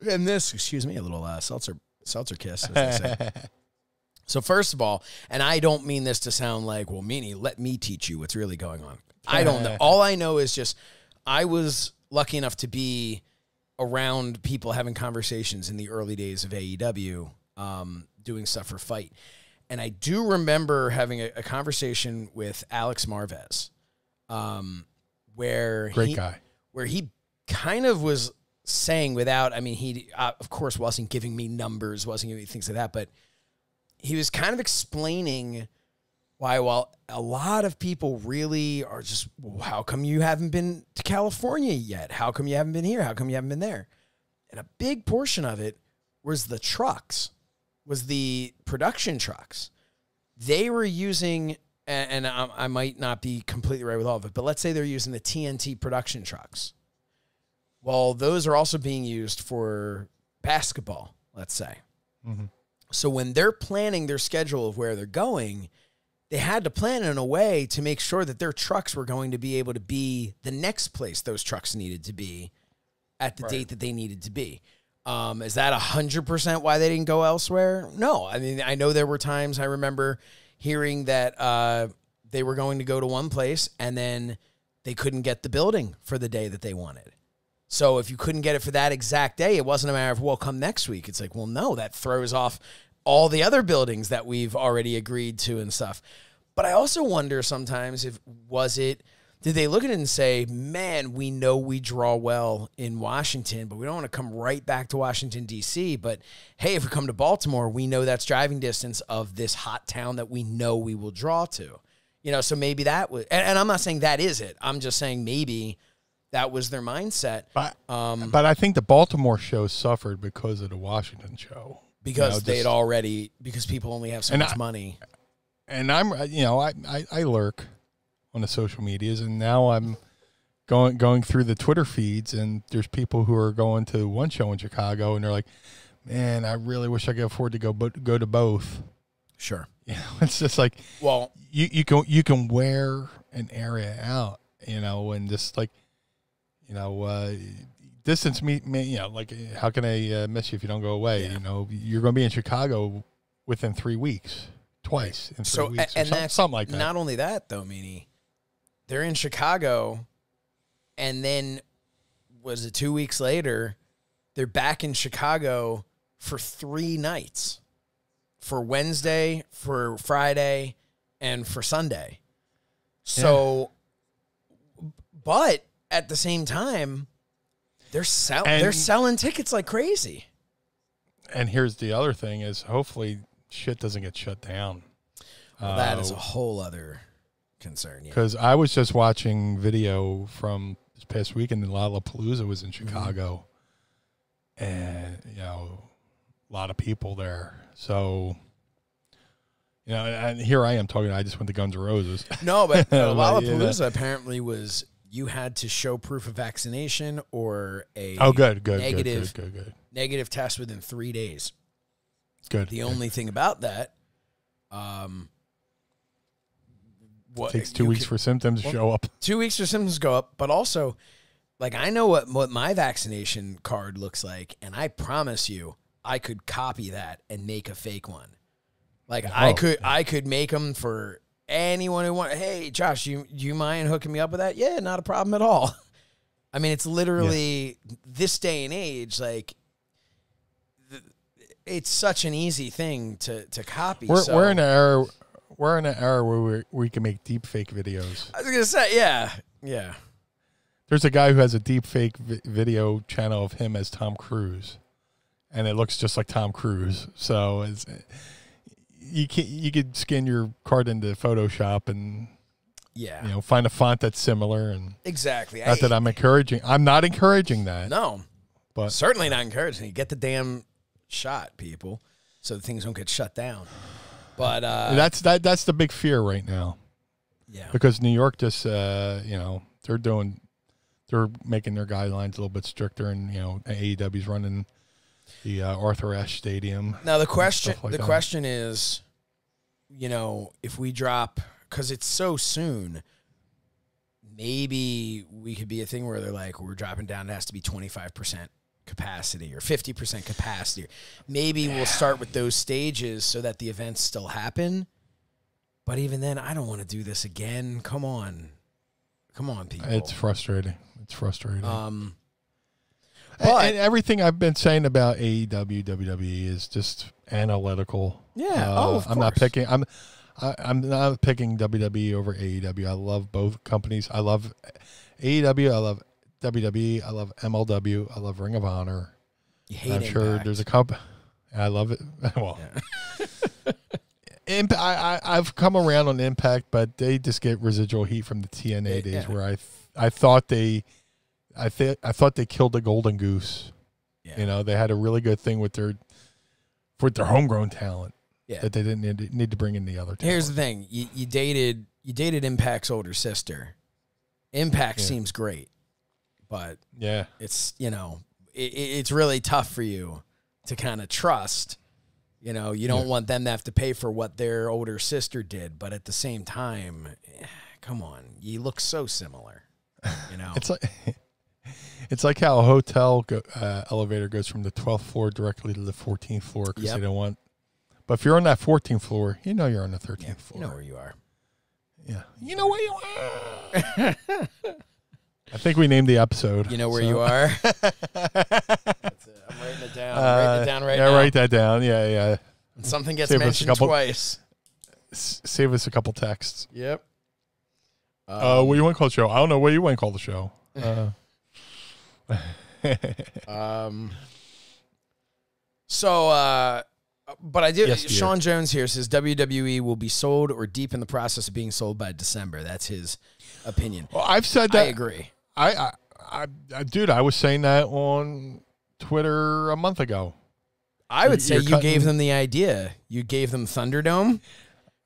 and this, excuse me, a little seltzer kiss, as they say. So first of all, and I don't mean this to sound like, well, Meanie, let me teach you what's really going on. I don't know. All I know is just I was lucky enough to be around people having conversations in the early days of AEW, doing stuff for FITE. And I do remember having a conversation with Alex Marvez, where he kind of was saying he of course wasn't giving me numbers, wasn't giving me things like that, but he was kind of explaining why, while a lot of people really are just, well, how come you haven't been to California yet? How come you haven't been here? How come you haven't been there? And a big portion of it was the trucks, was the production trucks. They were using, and I might not be completely right with all of it, but let's say they're using the TNT production trucks. Well, those are also being used for basketball, let's say. Mm-hmm. So when they're planning their schedule of where they're going, they had to plan in a way to make sure that their trucks were going to be able to be the next place those trucks needed to be at the date that they needed to be. Is that 100% why they didn't go elsewhere? No. I mean, I know there were times I remember hearing that they were going to go to one place and then they couldn't get the building for the day that they wanted. So if you couldn't get it for that exact day, it wasn't a matter of, well, come next week. It's like, well, no, that throws off all the other buildings that we've already agreed to and stuff. But I also wonder sometimes did they look at it and say, man, we know we draw well in Washington, but we don't want to come right back to Washington, D.C. But, hey, if we come to Baltimore, we know that's driving distance of this hot town that we know we will draw to. You know, so maybe that was, and I'm not saying that is it. I'm just saying maybe that was their mindset. But I think the Baltimore show suffered because of the Washington show. Because because people only have so much money. And I lurk on the social medias, and now I'm going through the Twitter feeds, and there's people who are going to one show in Chicago, and they're like, man, I really wish I could afford to go to both. Sure. You know, it's just like, well, you can wear an area out, you know, and just like, you know, distance me, you know, like, how can I miss you if you don't go away? Yeah. You know, you're going to be in Chicago within 3 weeks, twice in 3 weeks, and that's something like that. Not only that, though, Meanie, they're in Chicago, and then, was it 2 weeks later, they're back in Chicago for 3 nights, for Wednesday, for Friday, and for Sunday. So, but at the same time, they're selling tickets like crazy. And here's the other thing is, hopefully shit doesn't get shut down. Well, that is a whole other concern. Because I was just watching video from this past weekend, and Lollapalooza was in Chicago. Mm-hmm. And, you know, a lot of people there. So, you know, and here I am talking, I just went to Guns N' Roses. No, but Lollapalooza apparently was, you had to show proof of vaccination or a negative test within 3 days. Good. The only thing about that, takes 2 weeks for symptoms to show up. 2 weeks for symptoms to go up, but also, like, I know what my vaccination card looks like, and I promise you, I could copy that and make a fake one. Like, I could make them for anyone who wants. Hey, Josh, do you mind hooking me up with that? Yeah, not a problem at all. I mean, it's literally this day and age, like, it's such an easy thing to copy. We're in an era. We're in an era where we can make deep fake videos. I was gonna say, yeah. There's a guy who has a deep fake video channel of him as Tom Cruise, and it looks just like Tom Cruise. So you could scan your card into Photoshop and find a font that's similar and exactly. Not that I'm encouraging. I'm not encouraging that. No, but certainly not encouraging. You get the damn shot, people, so things don't get shut down. But that's the big fear right now. Yeah, because New York just they're making their guidelines a little bit stricter, and AEW's running the Arthur Ashe Stadium. Now the question is, you know, if we drop, because it's so soon, maybe we could be a thing where they're like, we're dropping down, it has to be 25% capacity or 50% capacity. Maybe we'll start with those stages so that the events still happen. But even then, I don't want to do this again. Come on. Come on, people. It's frustrating. It's frustrating. But and everything I've been saying about AEW, WWE is just analytical. Yeah. Of I'm not picking. I'm not picking WWE over AEW. I love both companies. I love AEW. I love WWE. I love MLW. I love Ring of Honor. You hate I'm Impact. sure there's a couple. I love it. Well, I've come around on Impact, but they just get residual heat from the TNA days where I thought they killed the golden goose. Yeah. You know, they had a really good thing with their homegrown talent. Yeah. That they didn't need to bring in the other talent. Here's the thing: you dated Impact's older sister. Impact seems great, but it's it's really tough for you to kind of trust. You know, you don't want them to have to pay for what their older sister did, but at the same time, come on, you look so similar. You know, it's like how a hotel elevator goes from the 12th floor directly to the 14th floor because they don't want. But if you're on that 14th floor, you know you're on the 13th floor. You know where you are. Yeah, you know where you are. I think we named the episode. You know where you are. That's it. I'm writing it down. I'm writing it down right now. Yeah, write that down. Yeah. And something gets mentioned twice. Save us a couple texts. Yep. What do you want to call the show? I don't know. What do you want to call the show? But I do. Yes, Sean Jones here says WWE will be sold or deep in the process of being sold by December. That's his opinion. Well, I've said that. I agree. Dude, I was saying that on Twitter a month ago. I would say you gave them the idea. You gave them Thunderdome.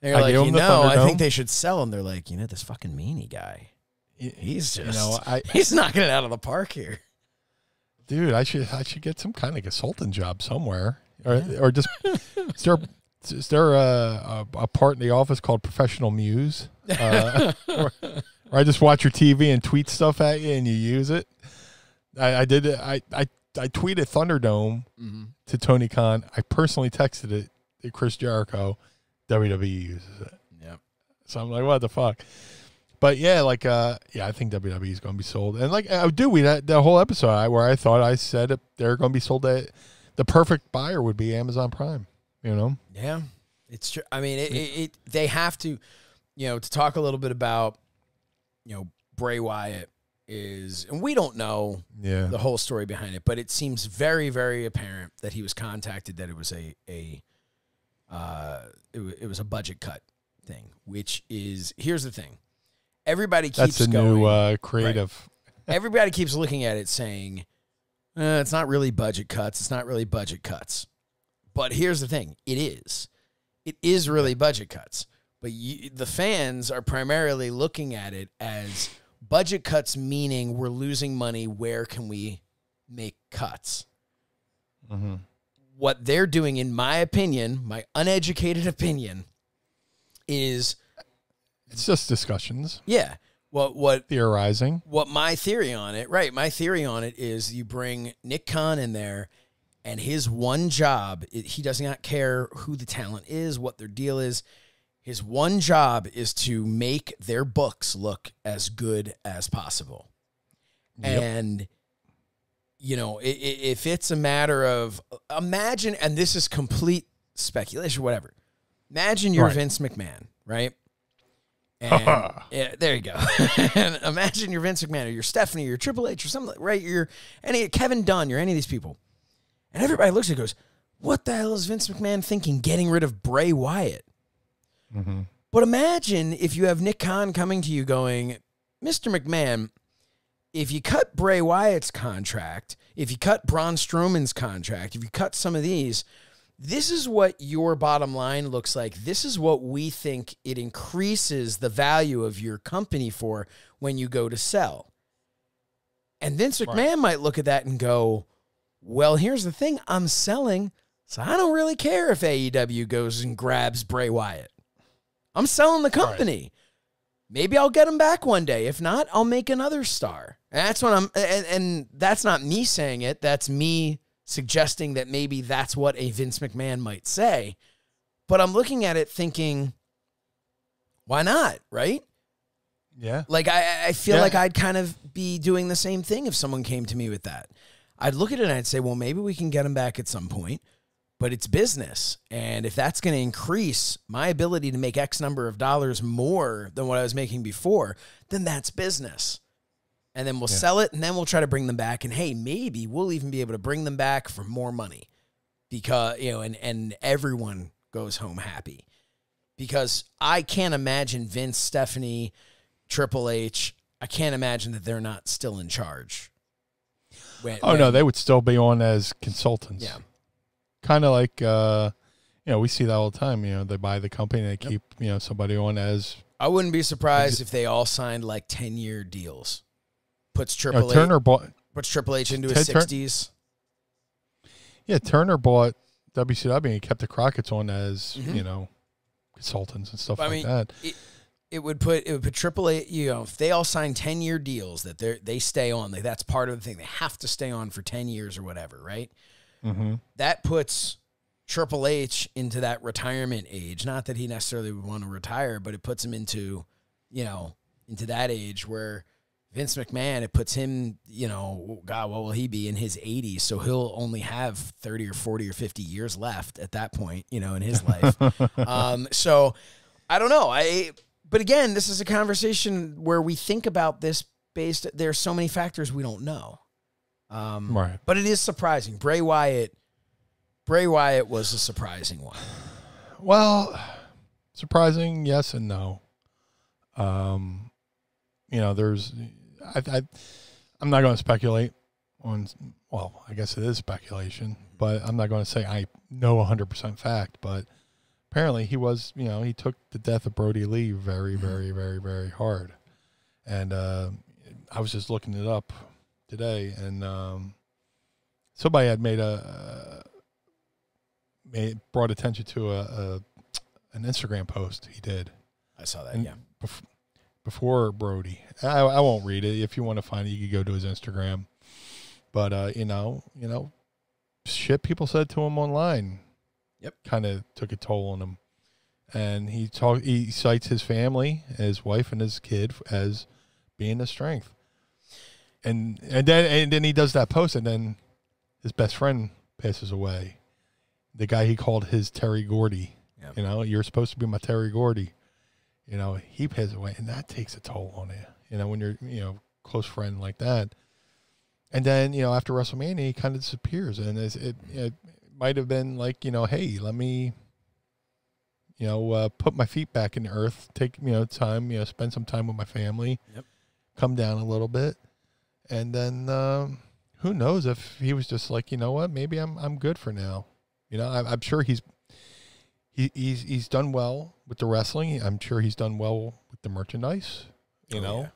They're like, I think they should sell him. They're like, this fucking meanie guy. He's just, he's knocking it out of the park here. Dude, I should get some kind of consultant job somewhere. Or just is there a part in the office called Professional Muse? Or I just watch your TV and tweet stuff at you and you use it. I did it. I tweeted Thunderdome to Tony Khan. I personally texted it to Chris Jericho. WWE uses it. Yep. So I'm like, what the fuck? But yeah, I think WWE is going to be sold. And the whole episode where I thought I said it, they're going to be sold at. The perfect buyer would be Amazon Prime, Yeah, it's true. I mean, they have to, to talk a little bit about, Bray Wyatt and we don't know the whole story behind it, but it seems very, very apparent that he was contacted that it was it was a budget cut thing, which is, here's the thing. Everybody keeps going. New creative. Right? Everybody keeps looking at it saying, it's not really budget cuts. It's not really budget cuts. But here's the thing. It is. It is really budget cuts. But the fans are primarily looking at it as budget cuts, meaning we're losing money. Where can we make cuts? Mm-hmm. What they're doing, in my opinion, my uneducated opinion, is... It's just discussions. Yeah. What theorizing? What my theory on it, right? My theory on it is you bring Nick Khan in there, and his one job, he does not care who the talent is, what their deal is. His one job is to make their books look as good as possible. Yep. And, if it's a matter of, imagine, and this is complete speculation, whatever. Imagine you're Vince McMahon, right? And yeah, there you go. And imagine you're Vince McMahon or you're Stephanie or you're Triple H or something, right? You're Kevin Dunn, you're any of these people. And everybody looks at it and goes, what the hell is Vince McMahon thinking getting rid of Bray Wyatt? Mm-hmm. But imagine if you have Nick Khan coming to you going, Mr. McMahon, if you cut Bray Wyatt's contract, if you cut Braun Strowman's contract, if you cut some of these, this is what your bottom line looks like. This is what we think it increases the value of your company for when you go to sell. And Vince McMahon might look at that and go, well, here's the thing. I'm selling, so I don't really care if AEW goes and grabs Bray Wyatt. I'm selling the company. Right. Maybe I'll get him back one day. If not, I'll make another star. And that's what and that's not me saying it. That's me suggesting that maybe that's what a Vince McMahon might say. But I'm looking at it thinking, why not, right? Yeah. Like, I feel like I'd kind of be doing the same thing if someone came to me with that. I'd look at it and I'd say, well, maybe we can get him back at some point, but it's business. And if that's going to increase my ability to make X number of dollars more than what I was making before, then that's business. And then we'll sell it, and then we'll try to bring them back. And, hey, maybe we'll even be able to bring them back for more money because, you know, and everyone goes home happy. Because I can't imagine Vince, Stephanie, Triple H, I can't imagine that they're not still in charge. No, they would still be on as consultants. Yeah. Kind of like, you know, we see that all the time. You know, they buy the company and they keep, you know, somebody on as. I wouldn't be surprised if they all signed like 10-year deals. Puts Triple H into his 60s. Yeah, Turner bought WCW and he kept the Crockett's on as, you know, consultants and stuff like that. It would put Triple H, you know, if they all sign 10-year deals that they stay on, like that's part of the thing. They have to stay on for 10 years or whatever, right? Mm-hmm. That puts Triple H into that retirement age. Not that he necessarily would want to retire, but it puts him into, you know, into that age where Vince McMahon, it puts him, you know, God, what will he be in his 80s? So he'll only have 30 or 40 or 50 years left at that point, you know, in his life. So I don't know. But again, this is a conversation where we think about this based, there's so many factors we don't know. Right. But it is surprising. Bray Wyatt was a surprising one. Well, surprising, yes and no. You know, I'm not going to speculate on, well, I guess it is speculation, but I'm not going to say I know 100% fact, but apparently he was, you know, he took the death of Brody Lee very, very, very, very hard. And I was just looking it up today, and somebody had brought attention to an Instagram post he did. I saw that, before Brody. I won't read it. If you want to find it, you can go to his Instagram. But you know, shit people said to him online. Yep. Kind of took a toll on him. And he cites his family, his wife and his kid as being a strength. And then he does that post, and then his best friend passes away. The guy he called his Terry Gordy. Yep. You know, you're supposed to be my Terry Gordy. You know, he passes away, and that takes a toll on you. You know, when you're, you know, close friend like that. And then, you know, after WrestleMania, he kind of disappears. And it might have been like, you know, hey, let me, you know, put my feet back in the earth, take, you know, time, you know, spend some time with my family, come down a little bit. And then who knows if he was just like, you know what, maybe I'm good for now. You know, I'm sure he's done well with the wrestling. I'm sure he's done well with the merchandise. You know,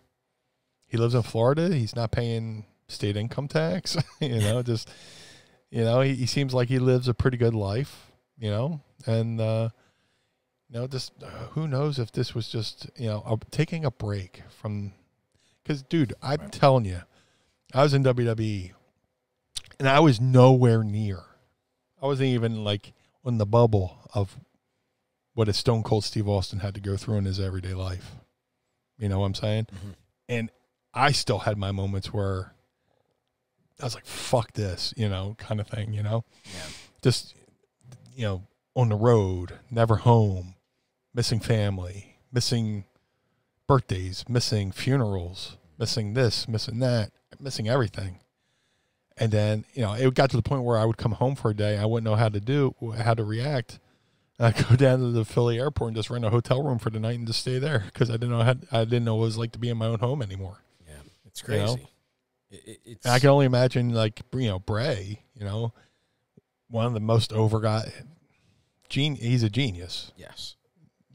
he lives in Florida. He's not paying state income tax. You know, just, you know, he seems like he lives a pretty good life, you know, and, you know, just who knows if this was just, you know, taking a break from, because, dude, I'm telling you, I was in WWE and I was nowhere near. I wasn't even like on the bubble of what a Stone Cold Steve Austin had to go through in his everyday life. You know what I'm saying? Mm-hmm. And I still had my moments where I was like, fuck this, you know, kind of thing, you know? Yeah. Just, you know, on the road, never home, missing family, missing birthdays, missing funerals, missing this, missing that, missing everything. And then, you know, it got to the point where I would come home for a day. I wouldn't know how to react. And I'd go down to the Philly airport and just rent a hotel room for the night and just stay there because I didn't know what it was like to be in my own home anymore. Yeah, it's crazy. You know? It's, I can only imagine, like, you know, Bray, you know, one of the most he's a genius. Yes.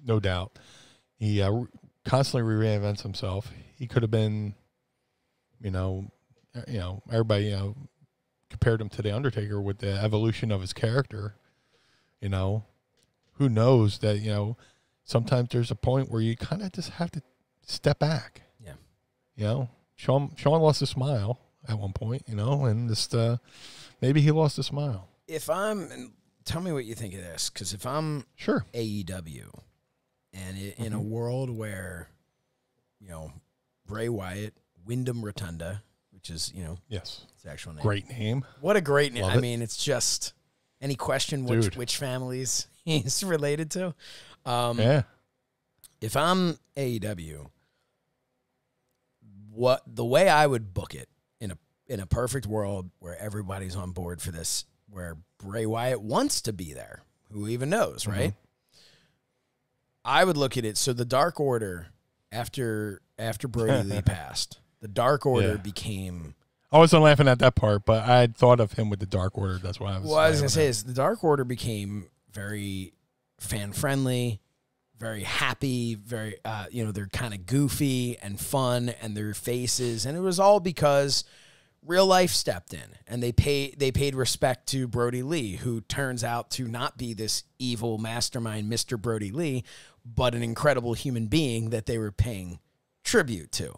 No doubt. He constantly reinvents himself. He could have been, you know, everybody, you know, compared him to The Undertaker with the evolution of his character. You know, who knows that, you know, sometimes there's a point where you kind of just have to step back. Yeah. You know, Sean lost a smile at one point, you know, and just maybe he lost a smile. Tell me what you think of this, because if I'm sure AEW and in a world where, you know, Bray Wyatt, Wyndham Rotunda, which is, you know, yes, his actual name. Great name. What a great name. Love I it. mean, it's just any question which families he's related to. Yeah. If I'm AEW, the way I would book it in a perfect world where everybody's on board for this, where Bray Wyatt wants to be there, who even knows, right? I would look at it. So the Dark Order, after Brody Lee passed, the Dark Order became. I wasn't laughing at that part, but I had thought of him with the Dark Order. That's why I was. Well, I was gonna say is the Dark Order became very fan friendly, very happy, very you know, they're kind of goofy and fun, and their faces, and it was all because real life stepped in and they paid respect to Brody Lee, who turns out to not be this evil mastermind, Mr. Brody Lee, but an incredible human being that they were paying tribute to.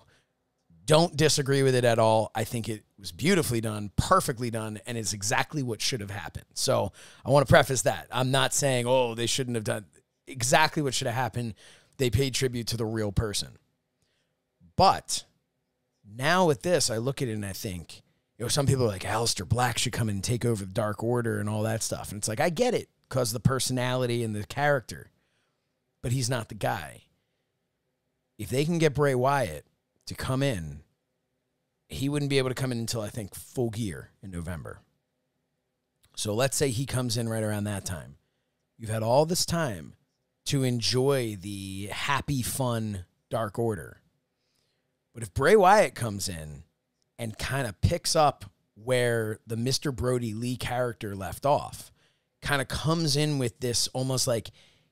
Don't disagree with it at all. I think it was beautifully done, perfectly done, and it's exactly what should have happened. So I want to preface that. I'm not saying, oh, they shouldn't have done exactly what should have happened. They paid tribute to the real person. But now with this, I look at it and I think, you know, some people are like, Aleister Black should come in and take over the Dark Order and all that stuff. And it's like, I get it because the personality and the character, but he's not the guy. If they can get Bray Wyatt to come in, he wouldn't be able to come in until, I think, Full Gear in November. So let's say he comes in right around that time. You've had all this time to enjoy the happy, fun Dark Order. But if Bray Wyatt comes in and kind of picks up where the Mr. Brody Lee character left off, kind of comes in with this almost like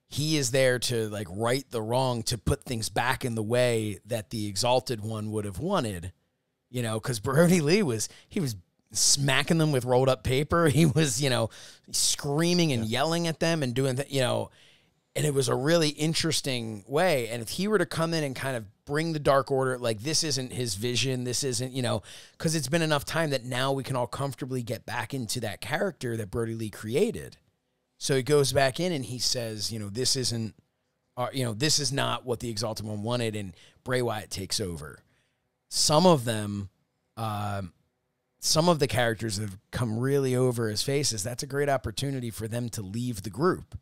he is there to like right the wrong, to put things back in the way that the Exalted One would have wanted, you know, because Brody Lee was smacking them with rolled up paper. He was, you know, screaming and yelling at them and doing that, you know, and it was a really interesting way. And if he were to come in and kind of bring the Dark Order, like this isn't his vision, this isn't, you know, because it's been enough time that now we can all comfortably get back into that character that Brody Lee created. So he goes back in and he says, you know, this isn't, you know, this is not what the Exalted One wanted, and Bray Wyatt takes over. Some of them, some of the characters that have come really over his faces, that's a great opportunity for them to leave the group,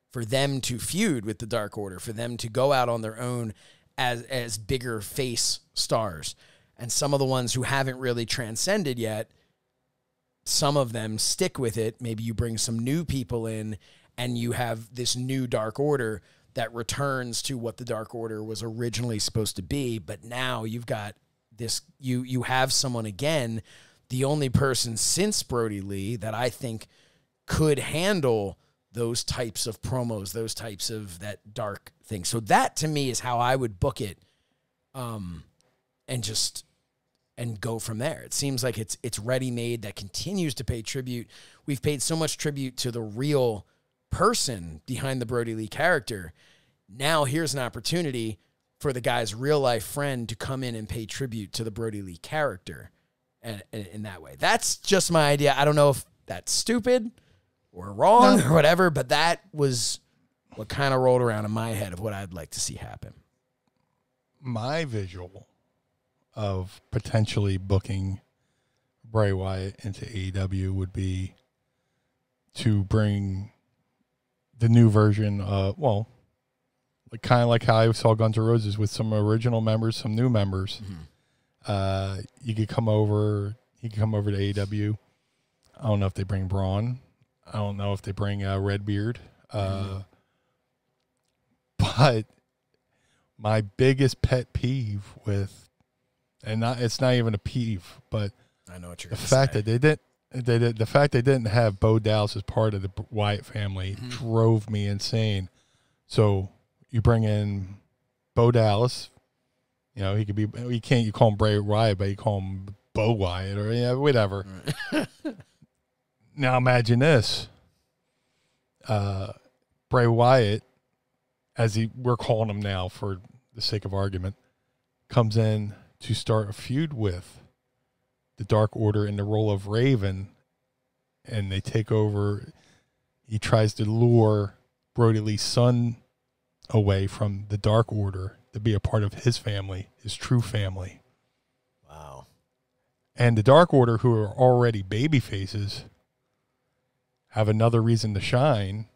for them to feud with the Dark Order, for them to go out on their own as bigger face stars. And some of the ones who haven't really transcended yet, some of them stick with it. Maybe you bring some new people in and you have this new Dark Order that returns to what the Dark Order was originally supposed to be. But now you've got this, you have someone again, the only person since Brody Lee that I think could handle those types of promos, those types of that dark thing. So that to me is how I would book it, and go from there. It seems like it's ready-made, that continues to pay tribute. We've paid so much tribute to the real person behind the Brody Lee character. Now here's an opportunity for the guy's real-life friend to come in and pay tribute to the Brody Lee character, and in that way. That's just my idea. I don't know if that's stupid or wrong or whatever, but that was what kind of rolled around in my head of what I'd like to see happen. My visual of potentially booking Bray Wyatt into AEW would be to bring the new version of, well, like kind of like how I saw Guns N' Roses with some original members, some new members. Mm-hmm. He could come over to AEW. I don't know if they bring Braun. I don't know if they bring Redbeard. But my biggest pet peeve with, and it's not even a peeve, but I know what you're the fact that the fact they didn't have Bo Dallas as part of the Wyatt family drove me insane. So you bring in Bo Dallas, you know, he could be, you call him Bray Wyatt, but you call him Bo Wyatt or whatever. Right. Now imagine this. Bray Wyatt we're calling him now for the sake of argument, comes in to start a feud with the Dark Order in the role of Raven, and they take over. He tries to lure Brody Lee's son away from the Dark Order to be a part of his family, his true family. Wow. And the Dark Order, who are already baby faces, have another reason to shine.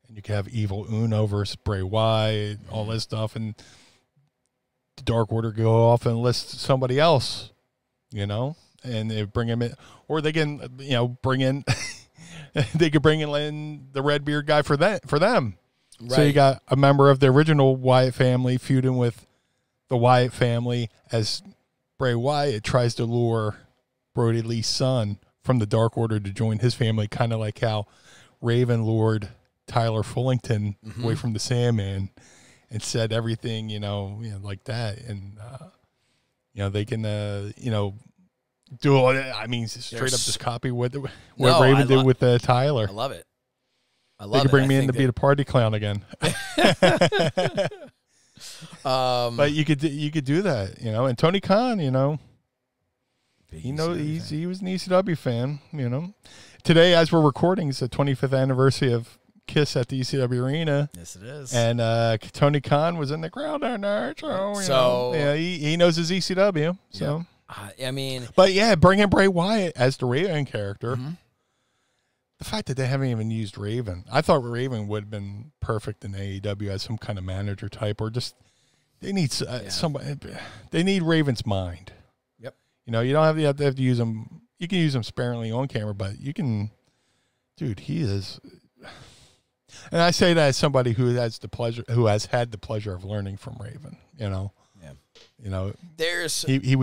And you can have Evil Uno versus Bray Wyatt, all this stuff, and the Dark Order go off and list somebody else, and they bring him in, or they can, bring in, they could bring in the Redbeard guy for them. Right. So you got a member of the original Wyatt family feuding with the Wyatt family as Bray Wyatt tries to lure Brody Lee's son from the Dark Order to join his family, kind of like how Raven lured Tyler Fullington away from the Sandman and said everything, like that. And, they can, do all that. I mean, straight up just copy what Raven did with Tyler. I love it. They could bring me in to be the party clown again. But you could do that, and Tony Khan, he was an ECW fan, Today, as we're recording, it's the 25th anniversary of Kiss at the ECW Arena. Yes, it is. And Tony Khan was in the crowd down there, so he knows his ECW. So but yeah, bring in Bray Wyatt as the Raven character. The fact that they haven't even used Raven, I thought Raven would have been perfect in AEW as some kind of manager type, or just they need somebody. They need Raven's mind. Yep. You don't have to use him. You can use him sparingly on camera, but you can, dude. He is. And I say that as somebody who has had the pleasure of learning from Raven. There's he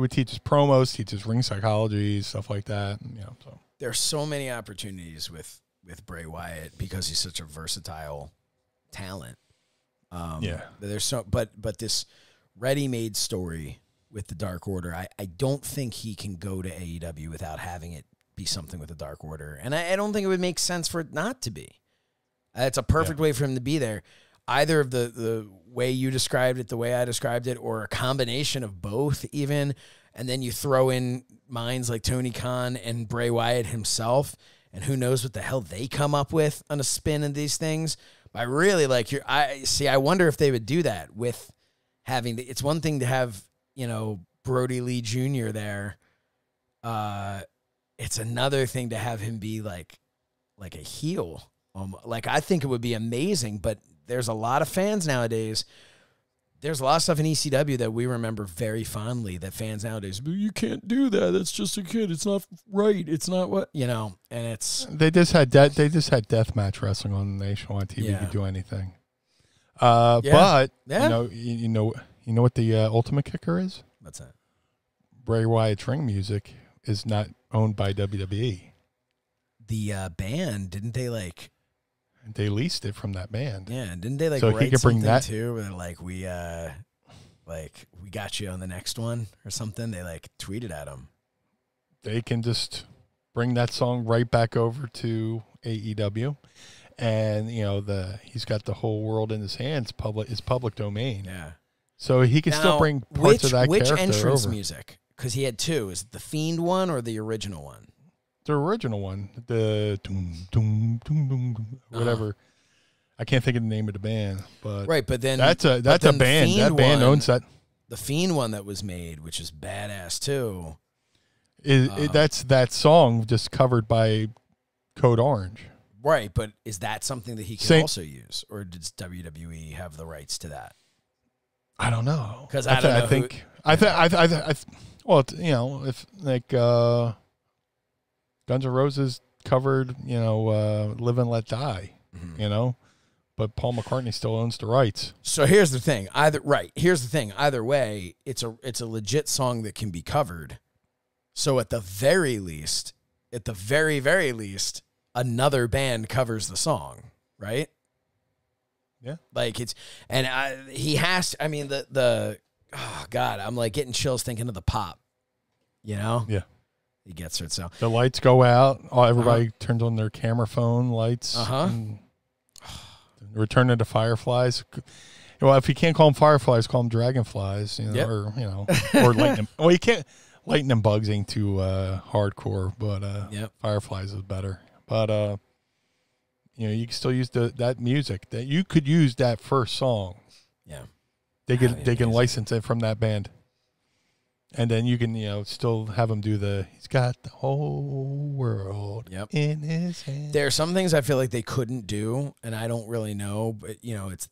would teach his promos, teach his ring psychology, stuff like that. So there's so many opportunities with Bray Wyatt because he's such a versatile talent. There's but this ready-made story with the Dark Order, I don't think he can go to AEW without having it be something with the Dark Order, and I don't think it would make sense for it not to be. It's a perfect way for him to be there. Either of the way you described it, the way I described it, or a combination of both even, and then you throw in minds like Tony Khan and Bray Wyatt himself, and who knows what the hell they come up with on a spin of these things. But I really like I wonder if they would do that with having it's one thing to have, Brody Lee Jr. there. It's another thing to have him be like a heel. I think it would be amazing, but there's a lot of fans nowadays. There's a lot of stuff in ECW that we remember very fondly that fans nowadays, but you can't do that. That's just a kid. It's not right. It's not what, and it's. They just had deathmatch wrestling on nationwide TV. You could do anything. But you know what the ultimate kicker is? What's that? Bray Wyatt's ring music is not owned by WWE. The band, didn't they They leased it from that band. Yeah, didn't they so write he could something bring that too? Where we got you on the next one or something. They tweeted at him. They can just bring that song right back over to AEW, and he's got the whole world in his hands. It's public domain. Yeah. So he can still bring parts of that character over. Which entrance music? Because he had two. Is it the Fiend one or the original one? The original one, the whatever. I can't think of the name of the band, but but then that's a band. That band owns that. The Fiend one that was made, which is badass too. That's that song just covered by Code Orange. Right, but is that something that he can also use, or does WWE have the rights to that? I don't know. Because I think if Guns N' Roses covered, Live and Let Die, but Paul McCartney still owns the rights. So here's the thing. Either way, it's a legit song that can be covered. So at the very least, another band covers the song, right? Yeah. He has to, oh God, I'm getting chills thinking of the pop, Yeah. He gets it. So the lights go out. Everybody turns on their camera phone lights. Return of the Fireflies. Well, if you can't call them fireflies, call them dragonflies, or or lightning. Well, you can't. Lightning bugs ain't too hardcore, but fireflies is better. But you can still use that music. That you could use that first song. Yeah, they can license it from that band, and then you can still have them do he's got the whole world in his hand. There are some things I feel like they couldn't do, and I don't really know, but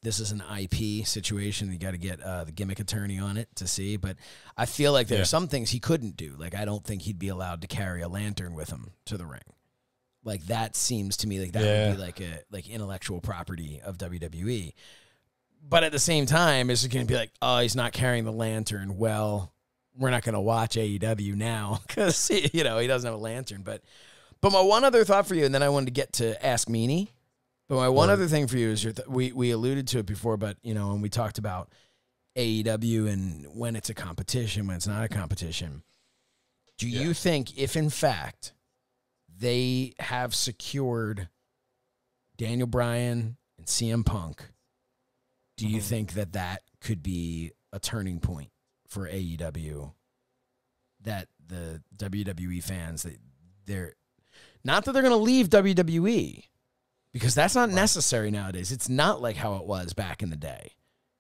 this is an IP situation. You got to get the gimmick attorney on it to see, but I feel like there are some things he couldn't do. Like I don't think he'd be allowed to carry a lantern with him to the ring. Like that seems to me like that would be like intellectual property of WWE. But at the same time, it's going to be like, oh, he's not carrying the lantern. Well, we're not going to watch AEW now because he doesn't have a lantern. But my one other thought for you, and then I wanted to get to Ask Meanie. But my one other thing for you is we alluded to it before, but when we talked about AEW and when it's a competition, when it's not a competition, do you think if in fact they have secured Daniel Bryan and CM Punk, do you think that could be a turning point for AEW? That the WWE fans, they're not that they're going to leave WWE, because that's not necessary nowadays. It's not like how it was back in the day.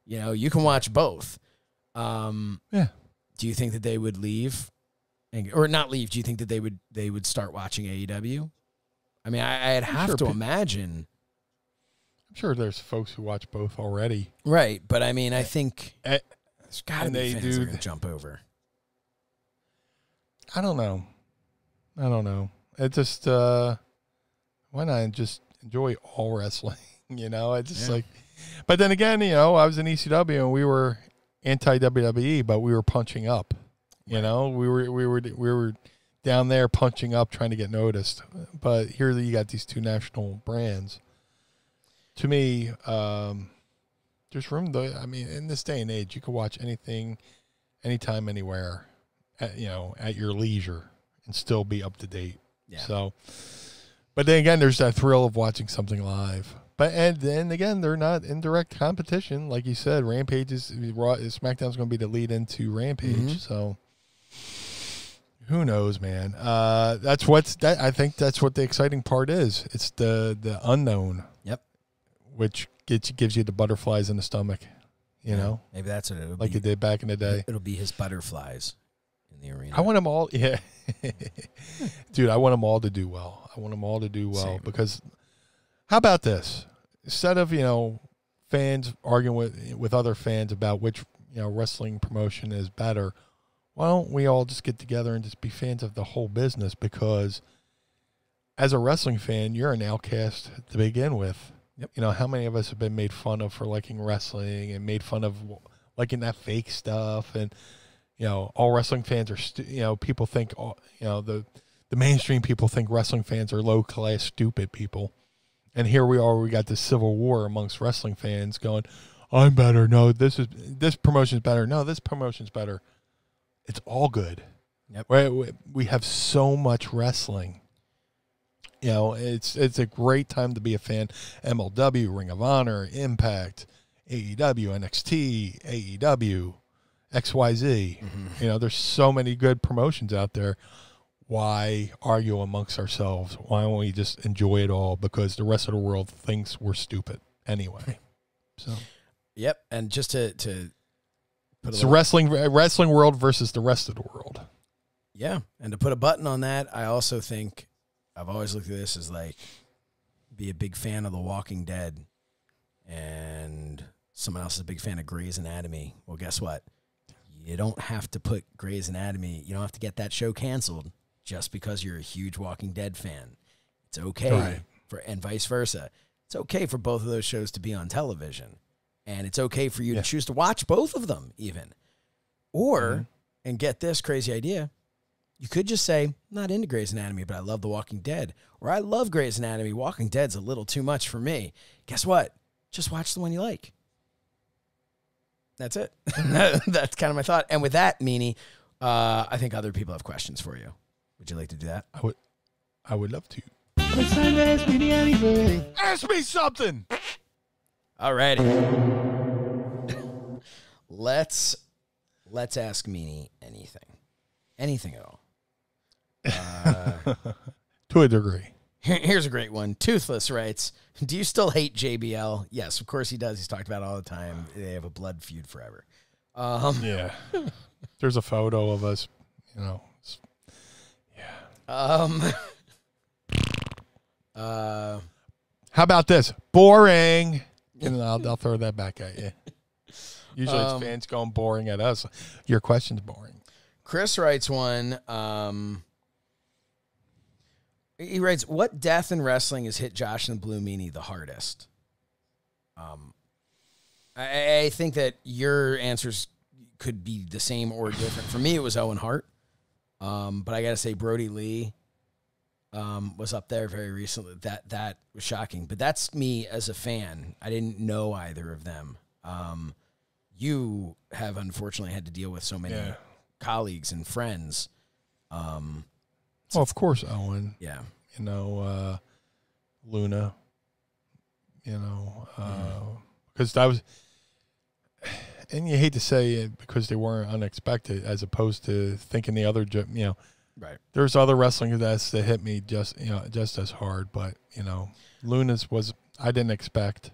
You can watch both. Do you think that they would leave, or not leave? Do you think that they would start watching AEW? I mean, I'd have to imagine. I'm sure there's folks who watch both already. Right, but I mean, I think there's got to be fans that are going to jump over. I don't know. It just why not just enjoy all wrestling? It's just like. But then again, I was in ECW and we were anti-WWE, but we were punching up. We were down there punching up, trying to get noticed. But here you got these two national brands. To me, there's room. I mean, in this day and age, you can watch anything, anytime, anywhere, at your leisure, and still be up to date. Yeah. So, but then again, there's that thrill of watching something live. And then again, they're not in direct competition, like you said. Rampage SmackDown's going to be the lead into Rampage. So who knows, man? I think that's what the exciting part is. It's the unknown. Yep. Which gives you the butterflies in the stomach. Maybe that's what it would like be. It did back in the day. It'll be his butterflies in the arena. I want them all. Yeah, dude, I want them all to do well. Same. Because how about this? Instead of fans arguing with other fans about which wrestling promotion is better, why don't we all just get together and just be fans of the whole business? Because as a wrestling fan, you're an outcast to begin with. Yep. How many of us have been made fun of for liking wrestling and made fun of liking that fake stuff? And all wrestling fans are people think the mainstream people think wrestling fans are low class stupid people. And here we are, we got this civil war amongst wrestling fans going, I'm better. No, this promotion's better. No, this promotion's better. It's all good. Yep. We have so much wrestling. It's a great time to be a fan. MLW, Ring of Honor, Impact, AEW, NXT, AEW, XYZ. Mm-hmm. There's so many good promotions out there. Why argue amongst ourselves? Why don't we just enjoy it all? Because the rest of the world thinks we're stupid anyway. So, yep. And just to put it's wrestling world versus the rest of the world. Yeah, and to put a button on that, I also think I've always looked at this as like be a big fan of The Walking Dead, and someone else is a big fan of Grey's Anatomy. Well, guess what? You don't have to put Grey's Anatomy. You don't have to get that show canceled just because you're a huge Walking Dead fan. It's okay and vice versa. It's okay for both of those shows to be on television, and it's okay for you to choose to watch both of them even. Or, and get this crazy idea, you could just say, I'm not into Grey's Anatomy, but I love The Walking Dead. Or I love Grey's Anatomy. Walking Dead's a little too much for me. Guess what? Just watch the one you like. That's it. That's kind of my thought. And with that, Meanie, I think other people have questions for you. Would you like to do that? I would love to. It's time to ask Meanie anything. Ask me something. All righty. Let's ask Meanie anything. Anything at all. To a degree. Here's a great one. Toothless writes, do you still hate JBL? Yes, of course he does. He's talked about it all the time. They have a blood feud forever. Yeah. There's a photo of us, you know. Yeah. How about this? Boring. And I'll throw that back at you. Usually it's fans going boring at us. Your question's boring. Chris writes one. He writes, what death in wrestling has hit Josh and the Blue Meanie the hardest? I think that your answers could be the same or different. For me, it was Owen Hart. But I got to say, Brody Lee was up there very recently. That was shocking. But that's me as a fan. I didn't know either of them. You have, unfortunately, had to deal with so many colleagues and friends. Well, of course, Owen. Yeah. You know, Luna. You know, because that was, and you hate to say it because they weren't unexpected, as opposed to thinking the other, you know, right. There's other wrestling events that hit me just as hard, but you know, Luna's was I didn't expect.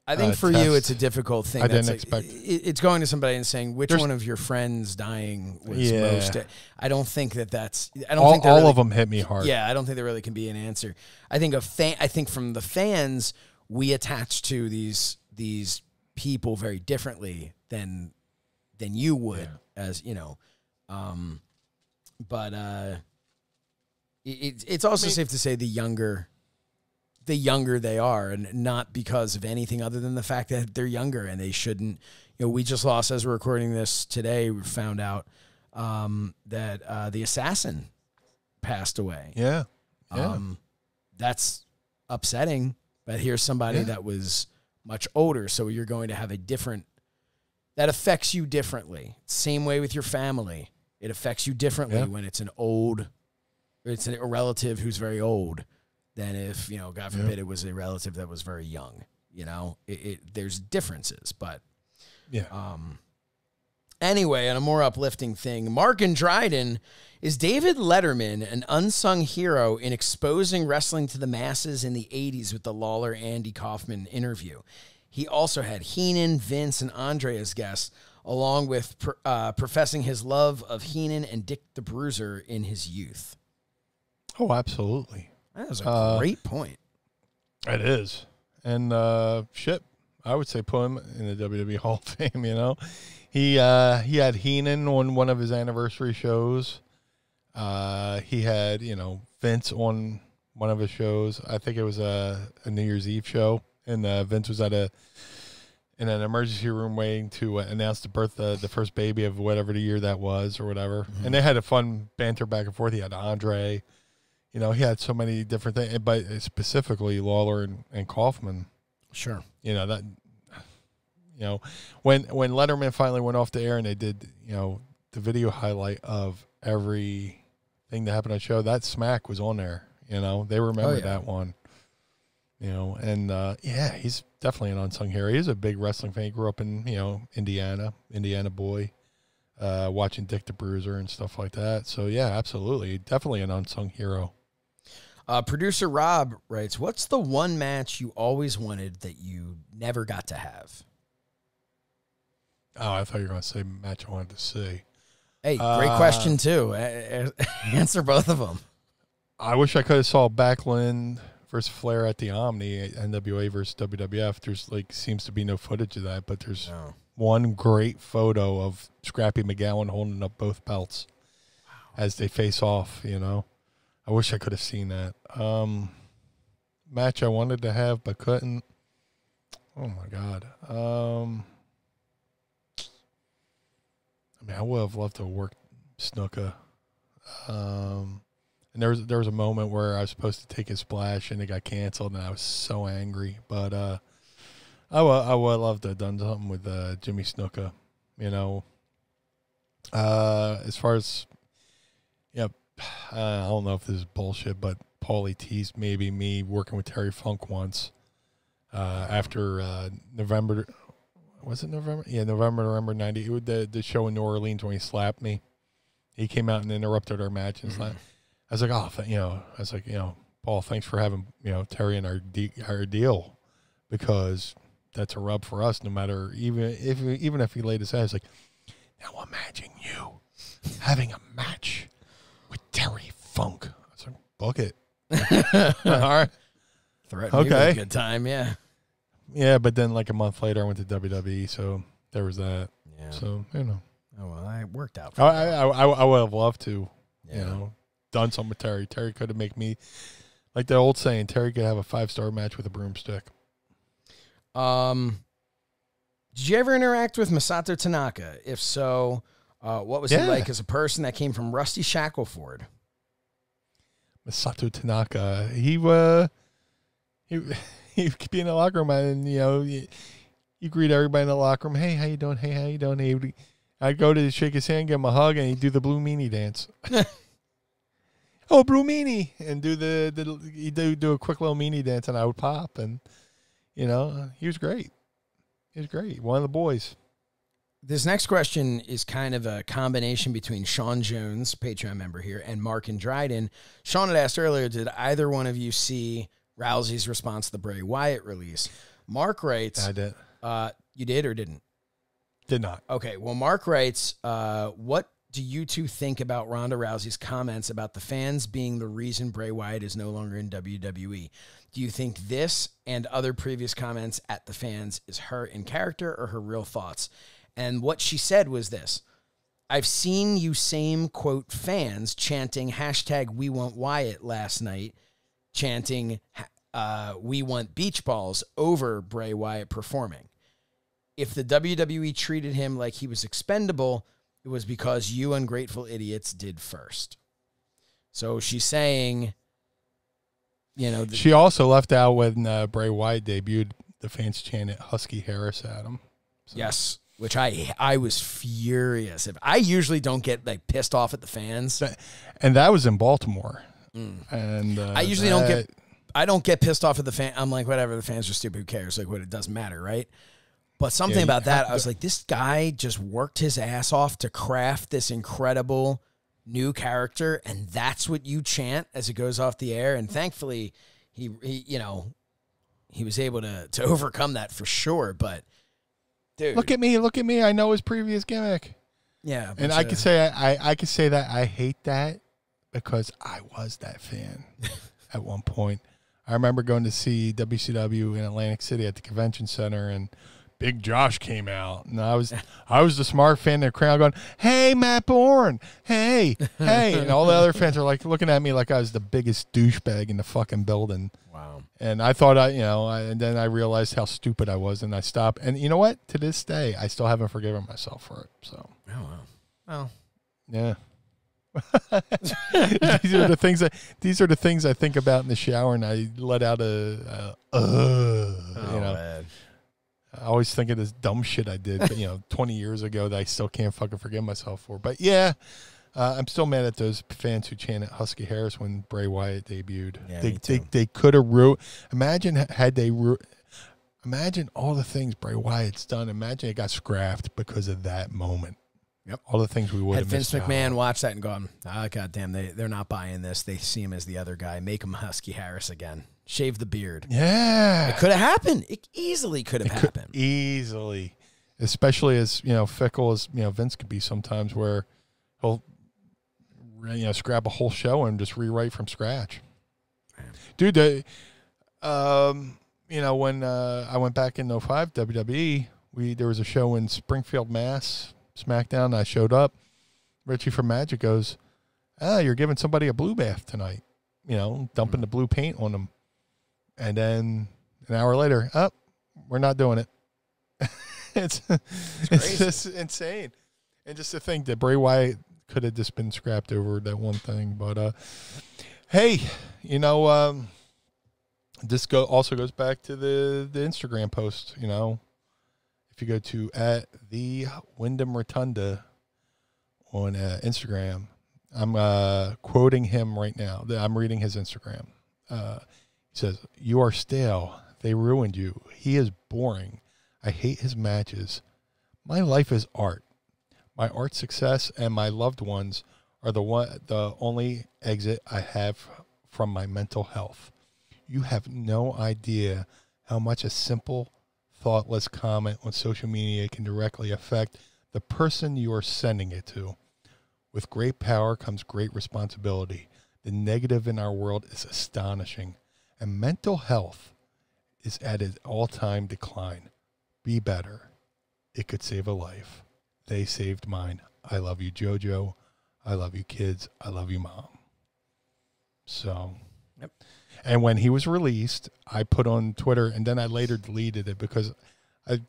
I think for you, it's a difficult thing. I didn't expect. It's going to somebody and saying, which one of your friends dying was most... I don't think that's... I don't think all of them hit me hard. Yeah, I don't think there really can be an answer. I think from the fans, we attach to these people very differently than you would, as, you know. But it's also safe to say the younger they are, and not because of anything other than the fact that they're younger and they shouldn't. You know, we just lost, as we're recording this today, we found out that the assassin passed away. Yeah. That's upsetting, but here's somebody that was much older, so you're going to have that affects you differently. Same way with your family. It affects you differently when it's a relative who's very old than if, you know, God forbid it was a relative that was very young. You know, there's differences, but anyway, on a more uplifting thing, Mark and Dryden, is David Letterman an unsung hero in exposing wrestling to the masses in the 80s with the Lawler-Andy Kaufman interview? He also had Heenan, Vince, and Andre as guests, along with professing his love of Heenan and Dick the Bruiser in his youth. Oh, absolutely. That was a great point. It is. And I would say put him in the WWE Hall of Fame, you know. He had Heenan on one of his anniversary shows. He had, you know, Vince on one of his shows. I think it was a New Year's Eve show, and Vince was in an emergency room waiting to announce the birth of the first baby of whatever the year that was or whatever. Mm-hmm. And they had a fun banter back and forth. He had Andre. You know, he had so many different things, but specifically Lawler and Kaufman. Sure. You know, that, you know, when Letterman finally went off the air and they did, you know, the video highlight of everything that happened on the show, that smack was on there. You know, they remember that one. You know, and he's definitely an unsung hero. He's a big wrestling fan. He grew up in, you know, Indiana boy, watching Dick the Bruiser and stuff like that. So, yeah, absolutely. Definitely an unsung hero. Producer Rob writes, what's the one match you always wanted that you never got to have? Oh, I thought you were going to say match I wanted to see. Hey, great question, too. Answer both of them. I wish I could have saw Backlund versus Flair at the Omni, NWA versus WWF. There's, seems to be no footage of that, but there's one great photo of Scrappy McGowan holding up both belts as they face off, you know. I wish I could have seen that. Match I wanted to have but couldn't. Oh, my God. I mean, I would have loved to have worked Snuka. And there was a moment where I was supposed to take a splash and it got canceled, and I was so angry. But I would love to have done something with Jimmy Snuka, you know. As far as, I don't know if this is bullshit, but Paulie teased maybe me working with Terry Funk once. after November. Was it November? Yeah, November 90. It was the show in New Orleans when he slapped me. He came out and interrupted our match. And I was like, Paul, thanks for having, Terry in our deal, because that's a rub for us. No matter even if he laid his ass, like, now imagine you having a match with Terry Funk. I was like, book it. All right. Threaten me with a good time, yeah. Yeah, but then like a month later, I went to WWE, so there was that. Yeah. So, Oh, well, it worked out. I would have loved to, done something with Terry. Terry could have made me, like the old saying, Terry could have a 5-star match with a broomstick. Did you ever interact with Masato Tanaka? If so, what was he like as a person that came from Rusty Shackleford? Masato Tanaka, he could be in the locker room, and you greet everybody in the locker room. Hey, how you doing? Hey, how you doing? I'd go to shake his hand, give him a hug, and he'd do the Blue Meanie dance. Oh, Blue Meanie, and he'd do a quick little Meanie dance, and I would pop, and he was great. He was great. One of the boys. This next question is kind of a combination between Sean Jones, Patreon member here, and Mark and Dryden. Sean had asked earlier, did either one of you see Rousey's response to the Bray Wyatt release? Mark writes, I did. You did or didn't? Did not. Okay, well, Mark writes, what do you two think about Ronda Rousey's comments about the fans being the reason Bray Wyatt is no longer in WWE? Do you think this and other previous comments at the fans is her in character or her real thoughts? And what she said was this: I've seen you same, quote, fans chanting hashtag we want Wyatt last night, chanting we want beach balls over Bray Wyatt performing. If the WWE treated him like he was expendable, it was because you ungrateful idiots did first. So she's saying, she also left out when Bray Wyatt debuted, the fans chanted Husky Harris at him. So. Yes, which I was furious. I usually don't get pissed off at the fans. And that was in Baltimore. And I usually don't get pissed off at the fan. I'm like, whatever, the fans are stupid, who cares? Like, what, it doesn't matter, right? But something about that, I was like, this guy just worked his ass off to craft this incredible new character, and that's what you chant as it goes off the air. And thankfully, he was able to overcome that for sure. But dude, look at me! I know his previous gimmick. Yeah, and I could say I could say that I hate that because I was that fan at one point. I remember going to see WCW in Atlantic City at the convention center, and Big Josh came out, and I was the smart fan in the crowd going, "Hey, Matt Bourne, hey," and all the other fans are like looking at me like I was the biggest douchebag in the fucking building. Wow. And I thought and then I realized how stupid I was, and I stopped. And you know what? To this day, I still haven't forgiven myself for it. So. Oh wow. Well. Yeah. These are the things I think about in the shower, and I let out man. I always think of this dumb shit I did, 20 years ago that I still can't fucking forgive myself for. But yeah, I'm still mad at those fans who chanted Husky Harris when Bray Wyatt debuted. Yeah, they could have ruined. Imagine all the things Bray Wyatt's done. Imagine it got scrapped because of that moment. Yep. All the things we would have missed. Had Vince McMahon watched that and gone, goddamn, they're not buying this. They see him as the other guy. Make him Husky Harris again. Shave the beard. Yeah. It could have happened. It easily could have happened. Easily. Especially as, fickle as, Vince could be sometimes, where he'll, scrap a whole show and just rewrite from scratch. Man. Dude, when I went back in 05, WWE, there was a show in Springfield, Mass, SmackDown. I showed up. Richie from Magic goes, you're giving somebody a blue bath tonight. Dumping the blue paint on them. And then an hour later, we're not doing it. It's just insane. And just to think that Bray Wyatt could have just been scrapped over that one thing. But, hey, this also goes back to the Instagram post, If you go to @the Wyndham Rotunda on Instagram, I'm quoting him right now. I'm reading his Instagram. He says, "You are stale. They ruined you. He is boring. I hate his matches. My life is art. My art success and my loved ones are the only exit I have from my mental health. You have no idea how much a simple, thoughtless comment on social media can directly affect the person you are sending it to. With great power comes great responsibility. The negative in our world is astonishing, and mental health is at an all-time decline. Be better. It could save a life. They saved mine. I love you, JoJo. I love you, kids. I love you, Mom. So, yep. And when he was released, I put on Twitter, and then I later deleted it because I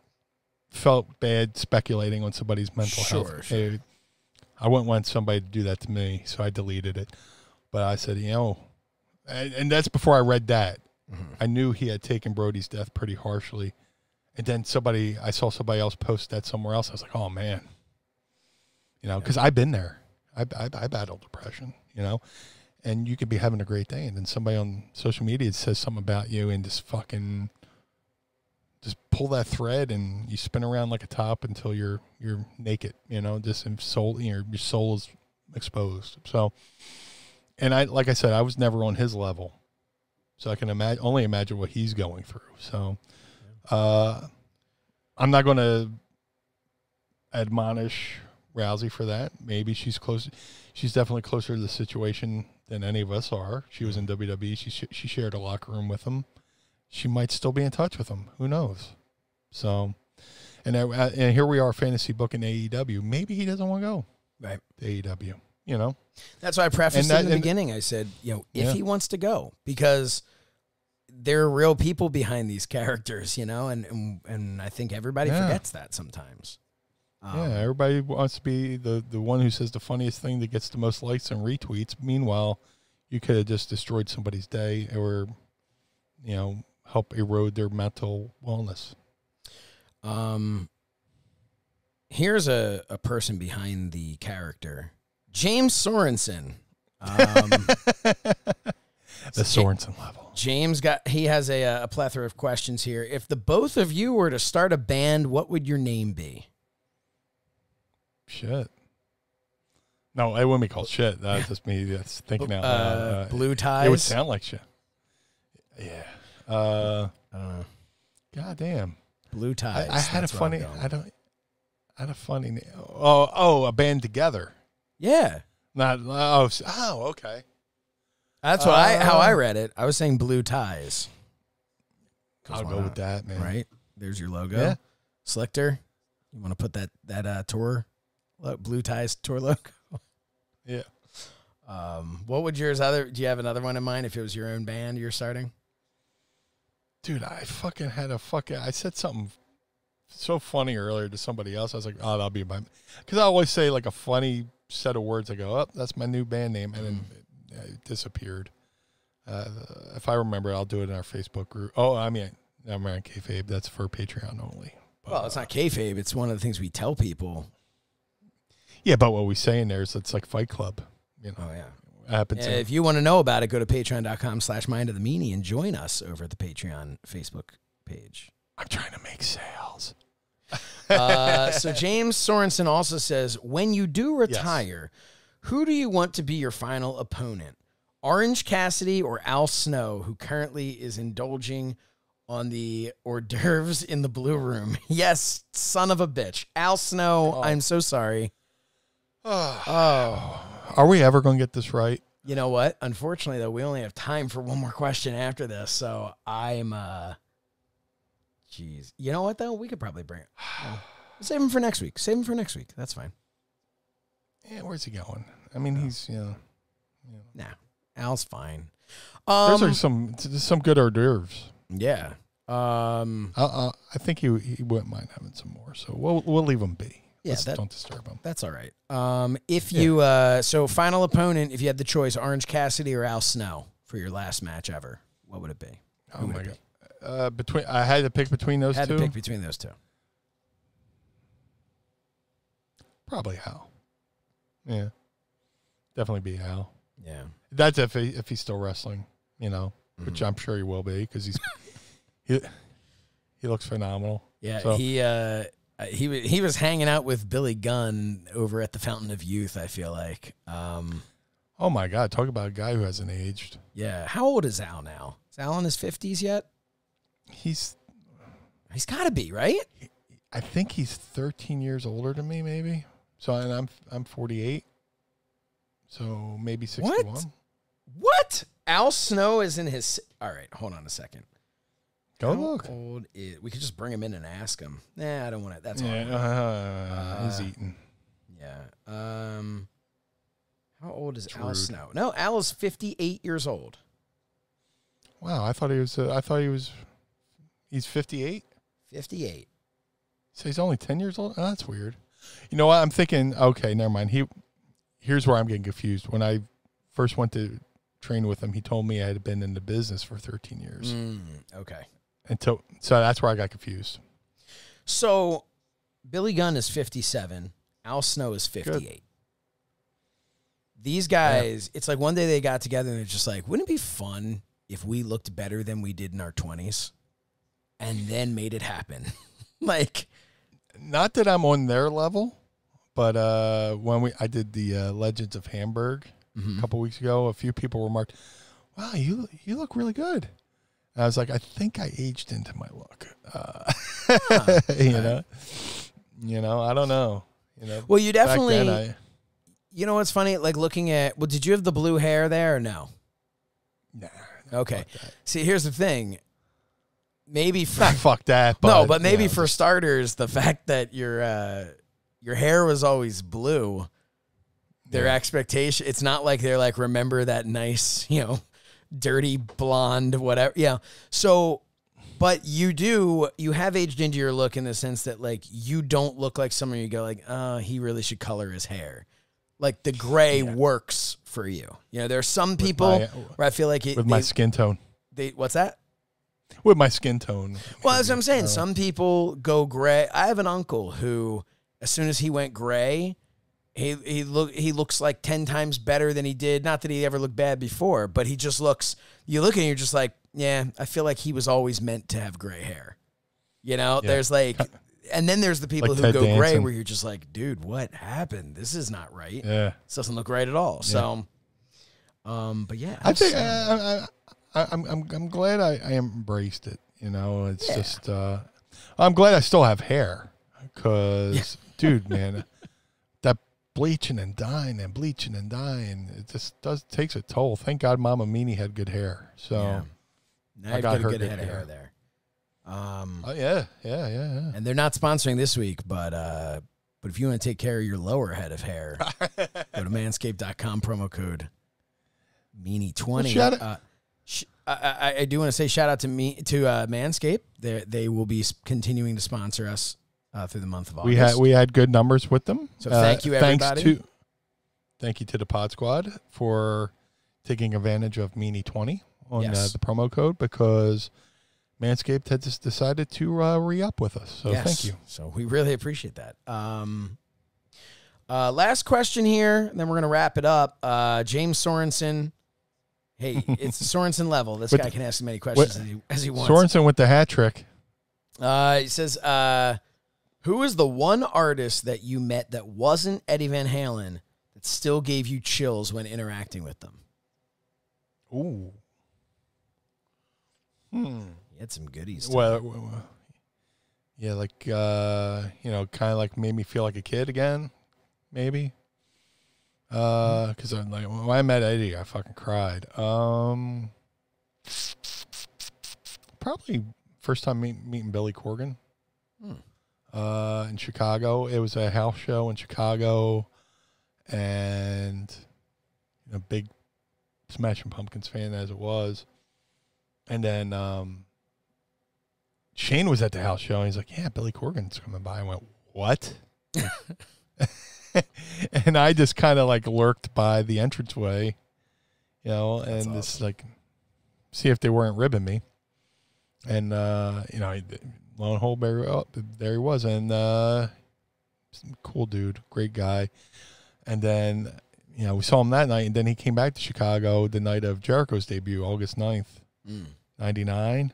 felt bad speculating on somebody's mental health. Sure. I wouldn't want somebody to do that to me, so I deleted it. But I said, and that's before I read that. Mm-hmm. I knew he had taken Brody's death pretty harshly. And then I saw somebody else post that somewhere else. I was like, oh, man. Because I've been there. I battled depression, and you could be having a great day, and then somebody on social media says something about you and just pull that thread and you spin around like a top until you're naked, just in soul, your soul is exposed. So, and like I said, I was never on his level, so I can only imagine what he's going through. So, I'm not going to admonish Rousey for that. Maybe she's close. She's definitely closer to the situation than any of us are. She was in WWE. She shared a locker room with him. She might still be in touch with him. Who knows? So, and here we are, fantasy booking AEW. Maybe he doesn't want to go right to AEW. That's why I prefaced in the beginning. I said, if he wants to go, because there are real people behind these characters, and I think everybody forgets that sometimes. Everybody wants to be the one who says the funniest thing that gets the most likes and retweets. Meanwhile, you could have just destroyed somebody's day or, help erode their mental wellness. Here's a person behind the character, James Sorensen. The Sorensen level. James has a plethora of questions here. If the both of you were to start a band, what would your name be? Shit. No, it wouldn't be called shit. That's just me that's thinking out loud. Blue Ties? It would sound like shit. Yeah. I don't know. God damn. Blue Ties. I had a funny name. A band together. Yeah. Okay. That's how I read it. I was saying Blue Ties. I'll go with that, man. Right? There's your logo. Yeah. Slichter. You want to put that tour, Blue Ties tour logo? Yeah. What would yours do you have another one in mind if it was your own band you're starting? Dude, I fucking had I said something so funny earlier to somebody else. I was like, oh, that'll be because I always say like a funny set of words. I go, oh, that's my new band name. And then it disappeared. If I remember, I'll do it in our Facebook group. Oh, I mean, I'm on kayfabe. That's for Patreon only. Well, it's not kayfabe. It's one of the things we tell people. Yeah, but what we say in there is it's like Fight Club. Oh, yeah. Happens. If you want to know about it, go to patreon.com/mindofthemeanie and join us over at the Patreon Facebook page. I'm trying to make sales. So James Sorensen also says, when you do retire, who do you want to be your final opponent? Orange Cassidy or Al Snow, who currently is indulging on the hors d'oeuvres in the Blue Room? Yes, son of a bitch. Al Snow, I'm so sorry. Are we ever going to get this right? You know what? Unfortunately, though, we only have time for one more question after this, so I'm, jeez. You know what, though? We could probably bring it. Save him for next week. That's fine. Yeah, where's he going? I mean, he's, Nah, Al's fine. Those are some good hors d'oeuvres. Yeah. I think he wouldn't mind having some more, so we'll leave him be. Yeah, don't disturb him. That's all right. If you so final opponent, if you had the choice, Orange Cassidy or Al Snow for your last match ever, what would it be? Oh my god! I had to pick between those two. Had to pick between those two. Probably Al. Yeah, definitely be Al. Yeah, that's if he's still wrestling, which I'm sure he will be because He looks phenomenal. Yeah, so. he was hanging out with Billy Gunn over at the Fountain of Youth, I feel like. Oh, my God. Talk about a guy who hasn't aged. Yeah. How old is Al now? Is Al in his 50s yet? He's got to be, right? I think he's 13 years older than me, maybe. So, and I'm 48. So, maybe 61. What? Al Snow is in his... All right, hold on a second. Go How look. old is... We could just bring him in and ask him. Nah, I don't want to... That's all. He's eating. Yeah. How old is Al Snow? No, Al is 58 years old. Wow, I thought he was. He's 58. 58. So he's only 10 years old. Oh, that's weird. You know what? I'm thinking. Okay, never mind. Here's where I'm getting confused. When I first went to train with him, he told me I had been in the business for 13 years. Okay. So that's where I got confused. So Billy Gunn is 57. Al Snow is 58. Good. These guys, It's like one day they got together and they're just like, wouldn't it be fun if we looked better than we did in our 20s? And then made it happen. Like, not that I'm on their level, but when I did the Legends of Hamburg a couple weeks ago, a few people remarked, wow, you look really good. And I was like, I think I aged into my look. You know, I don't know. You know, well, you definitely... You know what's funny? Like looking at, did you have the blue hair there or no? Nah. Okay. See, here's the thing. Maybe for fuck that. But maybe for starters, the fact that your hair was always blue, their expectation. It's not like they're like, remember that nice, dirty blonde, whatever. Yeah. So, but you have aged into your look in the sense that like you don't look like someone you go like, he really should color his hair. Like the gray works for you. There are some people where I feel like my skin tone. What's that? With my skin tone. Well, as I'm saying, some people go gray. I have an uncle who, as soon as he went gray, he looks like 10 times better than he did. Not that he ever looked bad before, but he just looks. You look at him, you're just like, yeah, I feel like he was always meant to have gray hair. There's like. And then there's the people like who Ted go Danson. gray where you're just like, dude, what happened? This is not right. Yeah. This doesn't look right at all. So, but yeah. I think I'm glad I embraced it. It's just, I'm glad I still have hair because, dude, man, that bleaching and dyeing, it just takes a toll. Thank God Mama Meanie had good hair. So now I got a good head of hair there. Yeah. And they're not sponsoring this week, but if you want to take care of your lower head of hair, go to manscaped.com, promo code Meanie20. I do want to say shout out to Manscaped. They will be continuing to sponsor us through the month of August. We had good numbers with them. So thank you, everybody. Thank you to the Pod Squad for taking advantage of Meanie20 on the promo code because Manscaped had just decided to re-up with us. So thank you. So we really appreciate that. Last question here, and then we're going to wrap it up. James Sorensen. Hey, it's Sorensen level. This guy can ask as many questions as he wants. Sorensen with the hat trick. He says, who is the one artist that you met that wasn't Eddie Van Halen that still gave you chills when interacting with them? Ooh. He had some goodies. Well, yeah, like, kind of like made me feel like a kid again, maybe. Because I'm like, when I met Eddie, I fucking cried. Probably first time meeting Billy Corgan in Chicago. It was a house show in Chicago, and big Smashing Pumpkins fan as it was. And then Shane was at the house show, and he's like, yeah, Billy Corgan's coming by. I went, what? And I just kind of like lurked by the entranceway, and awesome. Just like see if they weren't ribbing me. And, lo and behold, there he was. And cool dude, great guy. And then, we saw him that night, and then he came back to Chicago the night of Jericho's debut, August 9th, 99.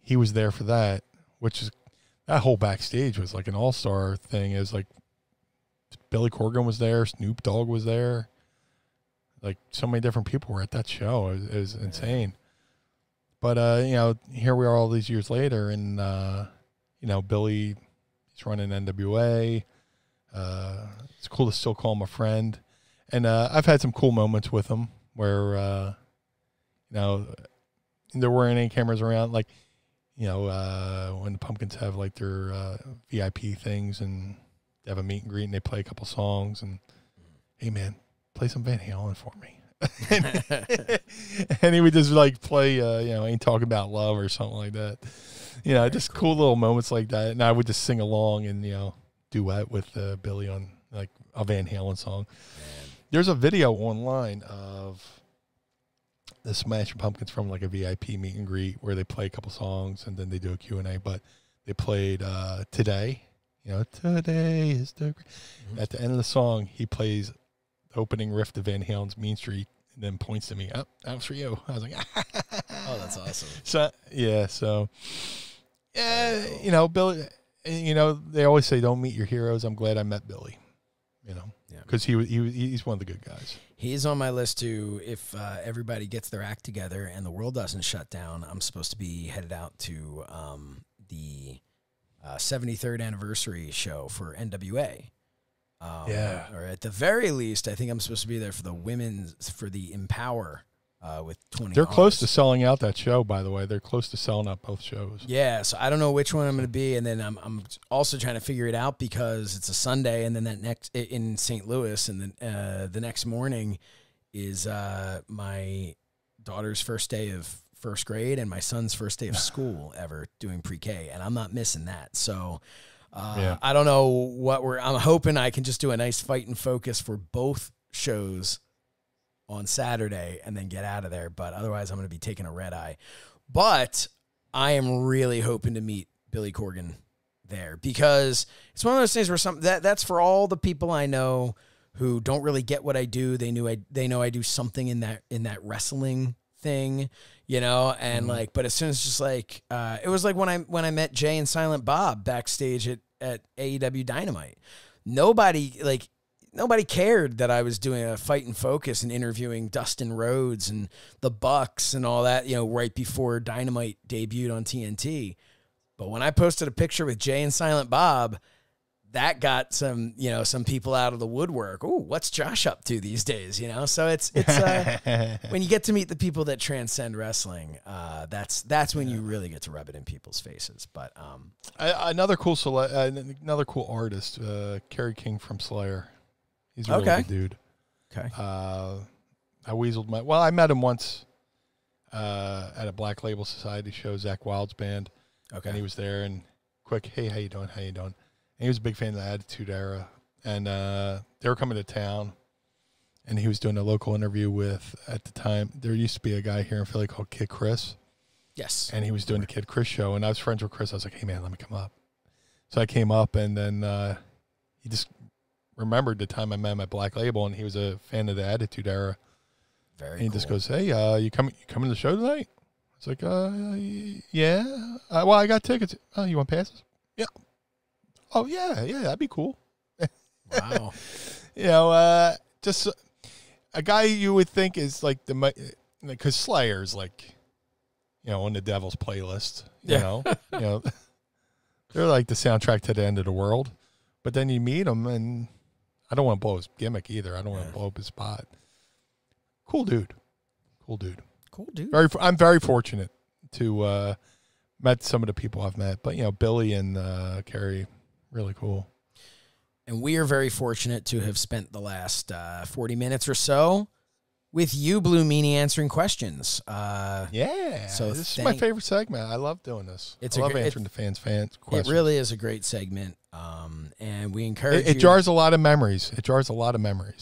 he was there for that, which is that whole backstage was like an all-star thing. It was like Billy Corgan was there, Snoop Dogg was there. Like so many different people were at that show. It was insane. But you know, here we are all these years later, and you know, Billy, he's running NWA. It's cool to still call him a friend, and I've had some cool moments with him where you know, there weren't any cameras around. Like, you know, when the Pumpkins have like their VIP things and they have a meet and greet and they play a couple songs and, hey man, play some Van Halen for me. And he would just like play, you know, Ain't Talking About Love or something like that. You know, just cool little moments like that. And I would just sing along and, you know, duet with Billy on like a Van Halen song. Man. There's a video online of the Smashing Pumpkins from like a VIP meet and greet where they play a couple songs and then they do a Q&A. But they played Today. You know, today is the... At the end of the song, he plays the opening riff to Van Halen's Mean Street and then points to me. Oh, that was for you. I was like, oh, that's awesome. So, yeah, so... Yeah, you know, Billy... You know, they always say, don't meet your heroes. I'm glad I met Billy. You know, because he's one of the good guys. He's on my list too. If everybody gets their act together and the world doesn't shut down, I'm supposed to be headed out to the 73rd anniversary show for NWA. Yeah. Or at the very least, I think I'm supposed to be there for the Empower with 20. They're close to selling out that show, by the way. They're close to selling out both shows. Yeah, so I don't know which one I'm going to be, and then I'm also trying to figure it out because it's a Sunday, and then that next in St. Louis, and then the next morning is my daughter's first day of first grade and my son's first day of school ever doing pre-K, and I'm not missing that. So I don't know what I'm hoping I can just do a nice fight and focus for both shows on Saturday and then get out of there. But otherwise I'm going to be taking a red eye. But I am really hoping to meet Billy Corgan there because it's one of those things where that's for all the people I know who don't really get what I do. They know I do something in that wrestling thing, you know, and like, but as soon as just like, it was like when I met Jay and Silent Bob backstage at AEW Dynamite, nobody cared that I was doing a fight and focus and interviewing Dustin Rhodes and the Bucks and all that, you know, right before Dynamite debuted on TNT. But when I posted a picture with Jay and Silent Bob, that got some people out of the woodwork. Ooh, what's Josh up to these days? You know, so it's when you get to meet the people that transcend wrestling, that's when you really get to rub it in people's faces. But another cool artist, Carrie King from Slayer. He's a really good dude. Okay. I met him once at a Black Label Society show, Zach Wild's band. Okay. And he was there and quick, hey, how you doing? How you doing? And he was a big fan of the Attitude Era. And they were coming to town. And he was doing a local interview with, at the time, there used to be a guy here in Philly called Kid Chris. Yes. And he was doing the Kid Chris show. And I was friends with Chris. I was like, hey, man, let me come up. So I came up, and then he just remembered the time I met him at Black Label, and he was a fan of the Attitude Era. Very and he just goes, hey, you coming to the show tonight? I was like, yeah. Well, I got tickets. Oh, you want passes? Yeah. Oh, yeah, that'd be cool. Wow. You know, just a guy you would think is like because Slayer's like, you know, on the Devil's playlist, you know, they're like the soundtrack to the end of the world. But then you meet him, and I don't want to blow his gimmick either. I don't want to blow up his spot. Cool dude. I'm very fortunate to met some of the people I've met, but you know, Billy and Carrie, really cool. And we are very fortunate to have spent the last 40 minutes or so with you, Blue Meanie, answering questions. Yeah. So this is my favorite segment. I love doing this. I love answering the fans' questions. It really is a great segment. And we encourage you. It jars a lot of memories.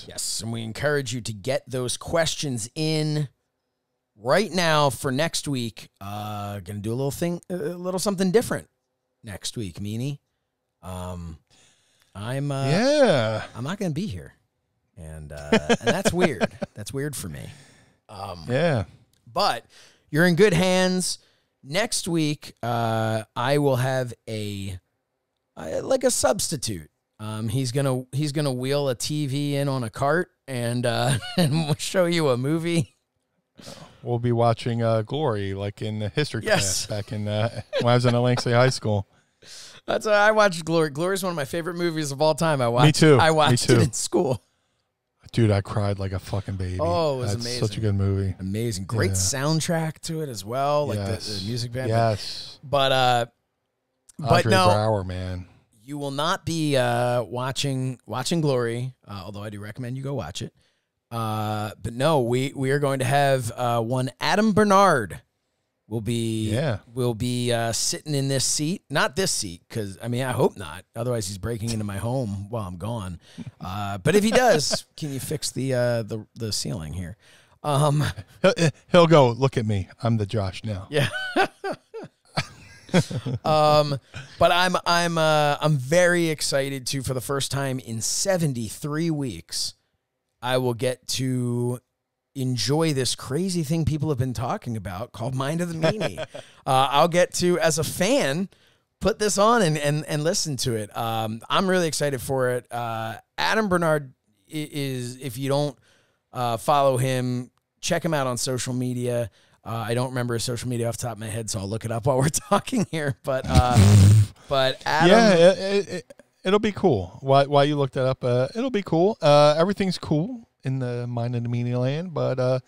Yes. And we encourage you to get those questions in right now for next week. Going to do a little something different next week, Meanie. I'm not going to be here. And that's weird. That's weird for me. Yeah. But you're in good hands. next week, I will have a substitute. He's gonna wheel a TV in on a cart and we'll show you a movie. We'll be watching Glory, like in the history class back in when I was in Langley High School. That's why I watched Glory. Glory is one of my favorite movies of all time. Me too. I watched it in school. Dude, I cried like a fucking baby. Oh, it was amazing. Such a good movie. Amazing. Great soundtrack to it as well, like the music band. Yes. But Andre no, Brower, man. You will not be watching Glory, although I do recommend you go watch it. But no, we are going to have one Adam Bernard will be sitting in this seat. Not this seat, because I hope not. Otherwise, he's breaking into my home while I'm gone. But if he does, can you fix the ceiling here? He'll go, look at me. I'm the Josh now. Yeah. But I'm very excited to, for the first time in 73 weeks, I will get to enjoy this crazy thing people have been talking about called Mind of the Meanie. I'll get to, as a fan, put this on and listen to it. I'm really excited for it. Adam Bernard is, if you don't follow him, check him out on social media. I don't remember his social media off the top of my head, so I'll look it up while we're talking here. But Adam, it'll be cool. While you look that up, it'll be cool. Everything's cool in the Mind of the Meanie land, but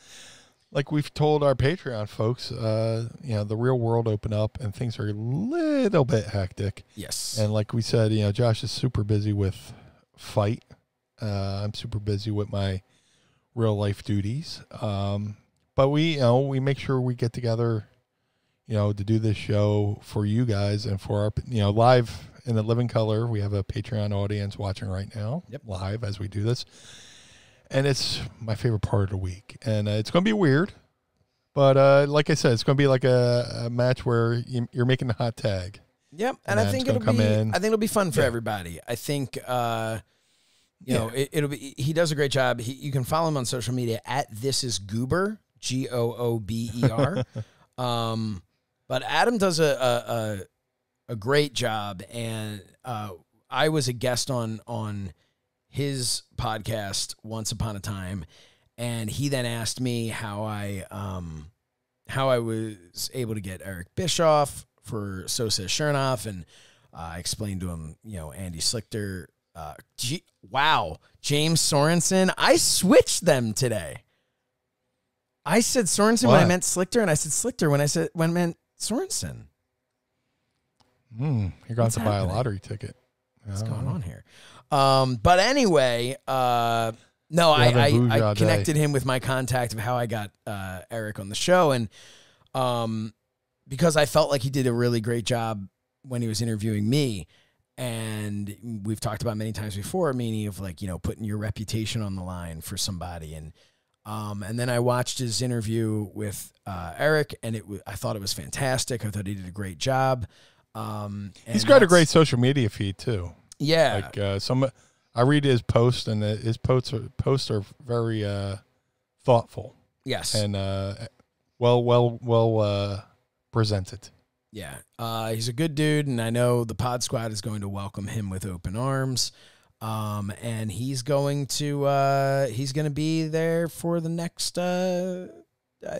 like we've told our Patreon folks, the real world opened up and things are a little bit hectic. Yes, and like we said, Josh is super busy with FITE. I'm super busy with my real life duties. But we make sure we get together, to do this show for you guys and for our, live in the living color. We have a Patreon audience watching right now, live as we do this. And it's my favorite part of the week. And it's going to be weird. But like I said, it's going to be like a match where you're making the hot tag. Yep. And I think it'll be fun for everybody. I think, it'll be, he does a great job. You can follow him on social media at This Is Goober. Goober. But Adam does a great job, and I was a guest on his podcast once upon a time, and he then asked me how I was able to get Eric Bischoff for So Says Shernoff, and I explained to him, Andy Slichter. James Sorensen. I switched them today. I said Sorensen when I meant Slichter, and I said Slichter when I meant Sorensen. You're going to buy a lottery ticket. What's going on here? But anyway, I connected him with my contact of how I got Eric on the show, and because I felt like he did a really great job when he was interviewing me, and we've talked about many times before, meaning of putting your reputation on the line for somebody, and then I watched his interview with Eric, and I thought it was fantastic. I thought he did a great job. He's got a great social media feed too. Yeah, I read his posts, and his posts are very thoughtful. Yes, and well presented. Yeah, he's a good dude, and I know the Pod Squad is going to welcome him with open arms. And he's going to be there for the next, I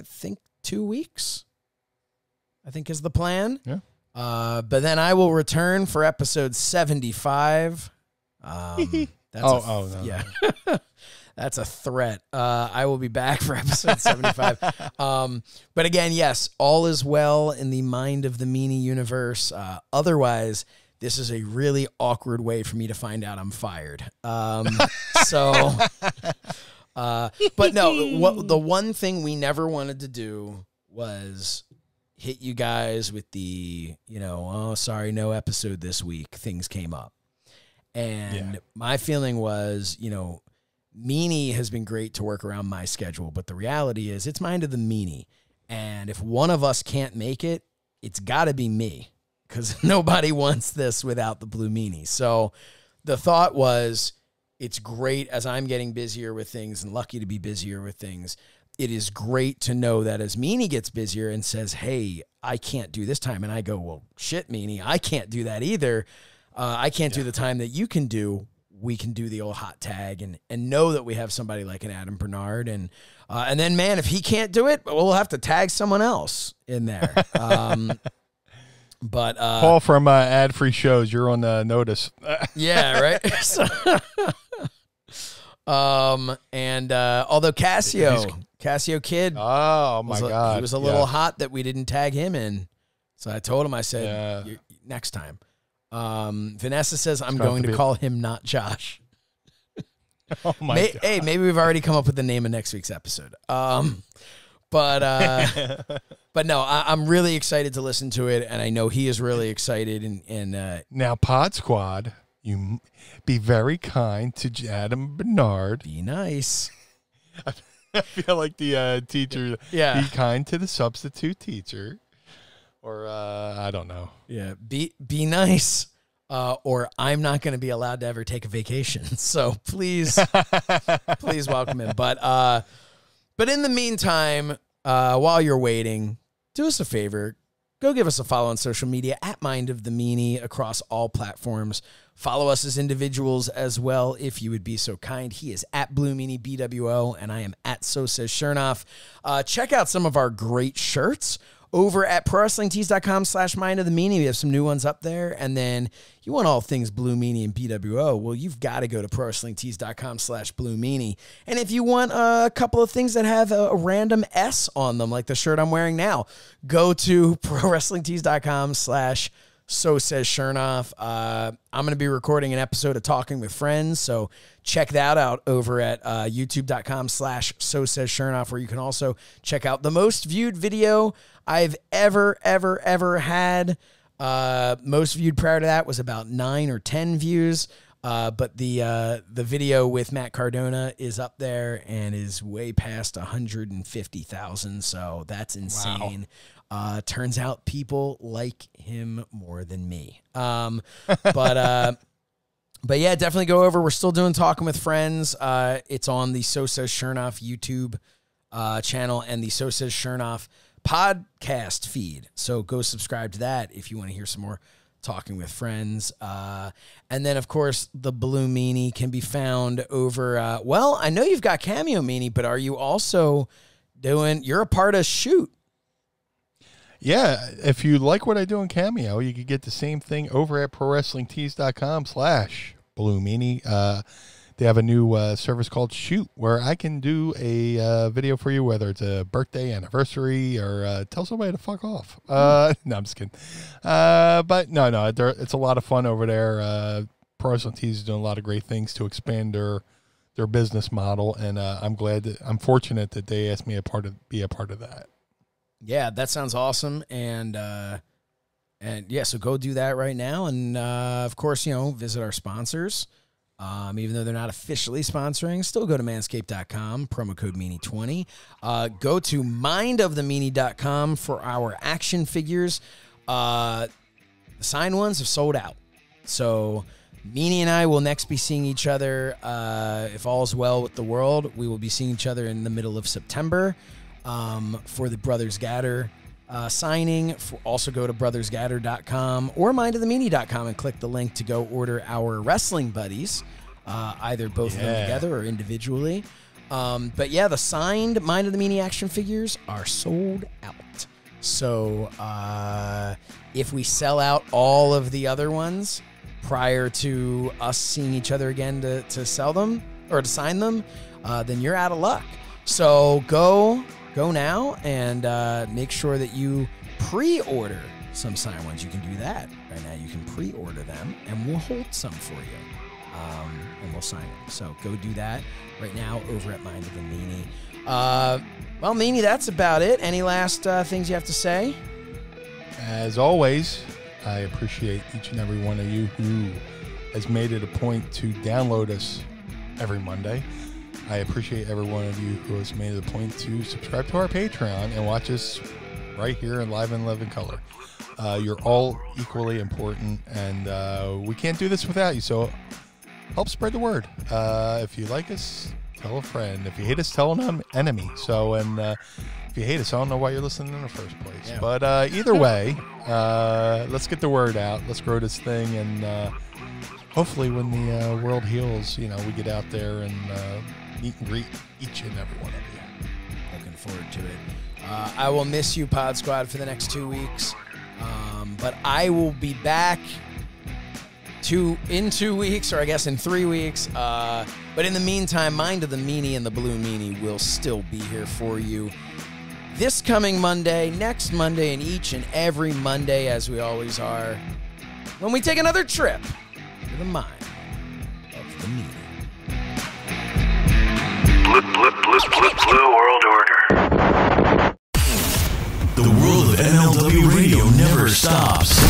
think 2 weeks, I think is the plan. Yeah. But then I will return for episode 75. Yeah. That's a threat. I will be back for episode 75. But again, yes, all is well in the Mind of the Meanie universe. Otherwise, this is a really awkward way for me to find out I'm fired. But no, the one thing we never wanted to do was hit you guys with the, sorry, no episode this week. Things came up. And my feeling was, Meanie has been great to work around my schedule, but the reality is it's Mind of the Meanie. And if one of us can't make it, it's got to be me, because nobody wants this without the Blue Meanie. So the thought was, it's great as I'm getting busier with things and lucky to be busier with things. It is great to know that as Meanie gets busier and says, hey, I can't do this time. And I go, well, shit, Meanie, I can't do that either. I can't do the time that you can do. We can do the old hot tag and know that we have somebody like an Adam Bernard. And then, man, if he can't do it, we'll have to tag someone else in there. But Paul from ad-free shows, you're on the notice. Yeah, right. Although Cassio Kid, oh my God, he was a little hot that we didn't tag him in. So I told him, I said, next time. Vanessa says, I'm going to call him not Josh. Oh my God. Hey, maybe we've already come up with the name of next week's episode. But no, I'm really excited to listen to it, and I know he is really excited. And now, Pod Squad, you be very kind to Adam Bernard. Be nice. I feel like the teacher. Yeah. Be kind to the substitute teacher, or I don't know. Yeah. Be nice, or I'm not going to be allowed to ever take a vacation. So please, please welcome him. But in the meantime, while you're waiting, do us a favor. Go give us a follow on social media at Mind of the Meanie across all platforms. Follow us as individuals as well, if you would be so kind. He is at Blue Meanie BWO, and I am at So Says Shernoff. Check out some of our great shirts over at ProWrestlingTees.com/Mind of the Meanie. We have some new ones up there. And then you want all things Blue Meanie and BWO, well, you've got to go to ProWrestlingTees.com/Blue Meanie. And if you want a couple of things that have a random S on them, like the shirt I'm wearing now, go to ProWrestlingTees.com/So Says Shernoff. I'm going to be recording an episode of Talking with Friends, so check that out over at YouTube.com/So Says Shernoff, where you can also check out the most viewed video I've ever had. Most viewed prior to that was about 9 or 10 views. But the video with Matt Cardona is up there and is way past 150,000. So that's insane. Wow. Turns out people like him more than me. But yeah, definitely go over. We're still doing Talking with Friends. It's on the So Says Shernoff YouTube channel and the So Says Shernoff podcast feed. So go subscribe to that if you want to hear some more Talking with Friends. And then, of course, the Blue Meanie can be found over, well, I know you've got Cameo Meanie, but are you also you're a part of Shoot? Yeah, if you like what I do in Cameo, you could get the same thing over at ProWrestlingTees.com/Blue Meanie. They have a new service called Shoot, where I can do a video for you, whether it's a birthday, anniversary, or tell somebody to fuck off. No, I'm just kidding. But no, it's a lot of fun over there. Pro Wrestling Tees is doing a lot of great things to expand their business model, and I'm fortunate that they asked me be a part of that. Yeah, that sounds awesome, and yeah, so go do that right now, and of course, visit our sponsors. Even though they're not officially sponsoring, still go to manscaped.com, promo code Meanie20. Go to mindofthemeanie.com for our action figures. The signed ones have sold out. So Meanie and I will next be seeing each other, if all's well with the world. We will be seeing each other in the middle of September for the Brothers Gatter signing. Also go to brothersgatter.com or mindofthemeanie.com and click the link to go order our wrestling buddies, either both of them together or individually. But yeah, the signed Mind of the Meanie action figures are sold out. So if we sell out all of the other ones prior to us seeing each other again to sell them or to sign them, then you're out of luck. So go now and make sure that you pre-order some signed ones. You can do that right now. You can pre-order them, and we'll hold some for you, and we'll sign them. So go do that right now over at Mind of the Meanie. Well, Meanie, that's about it. Any last things you have to say? As always, I appreciate each and every one of you who has made it a point to download us every Monday. I appreciate every one of you who has made it a point to subscribe to our Patreon and watch us right here in live and living color. You're all equally important, and we can't do this without you, so help spread the word. If you like us, tell a friend. If you hate us, tell an enemy. So, and if if you hate us, I don't know why you're listening in the first place. Yeah. But either way, let's get the word out. Let's grow this thing, and hopefully when the world heals, we get out there and meet and greet each and every one of you. Looking forward to it. I will miss you, Pod Squad, for the next 2 weeks. But I will be back in 2 weeks, or I guess in 3 weeks. But in the meantime, Mind of the Meanie and the Blue Meanie will still be here for you this coming Monday, next Monday, and each and every Monday, as we always are, when we take another trip to the mind of the Meanie. Blue World Order. The world of MLW radio never stops.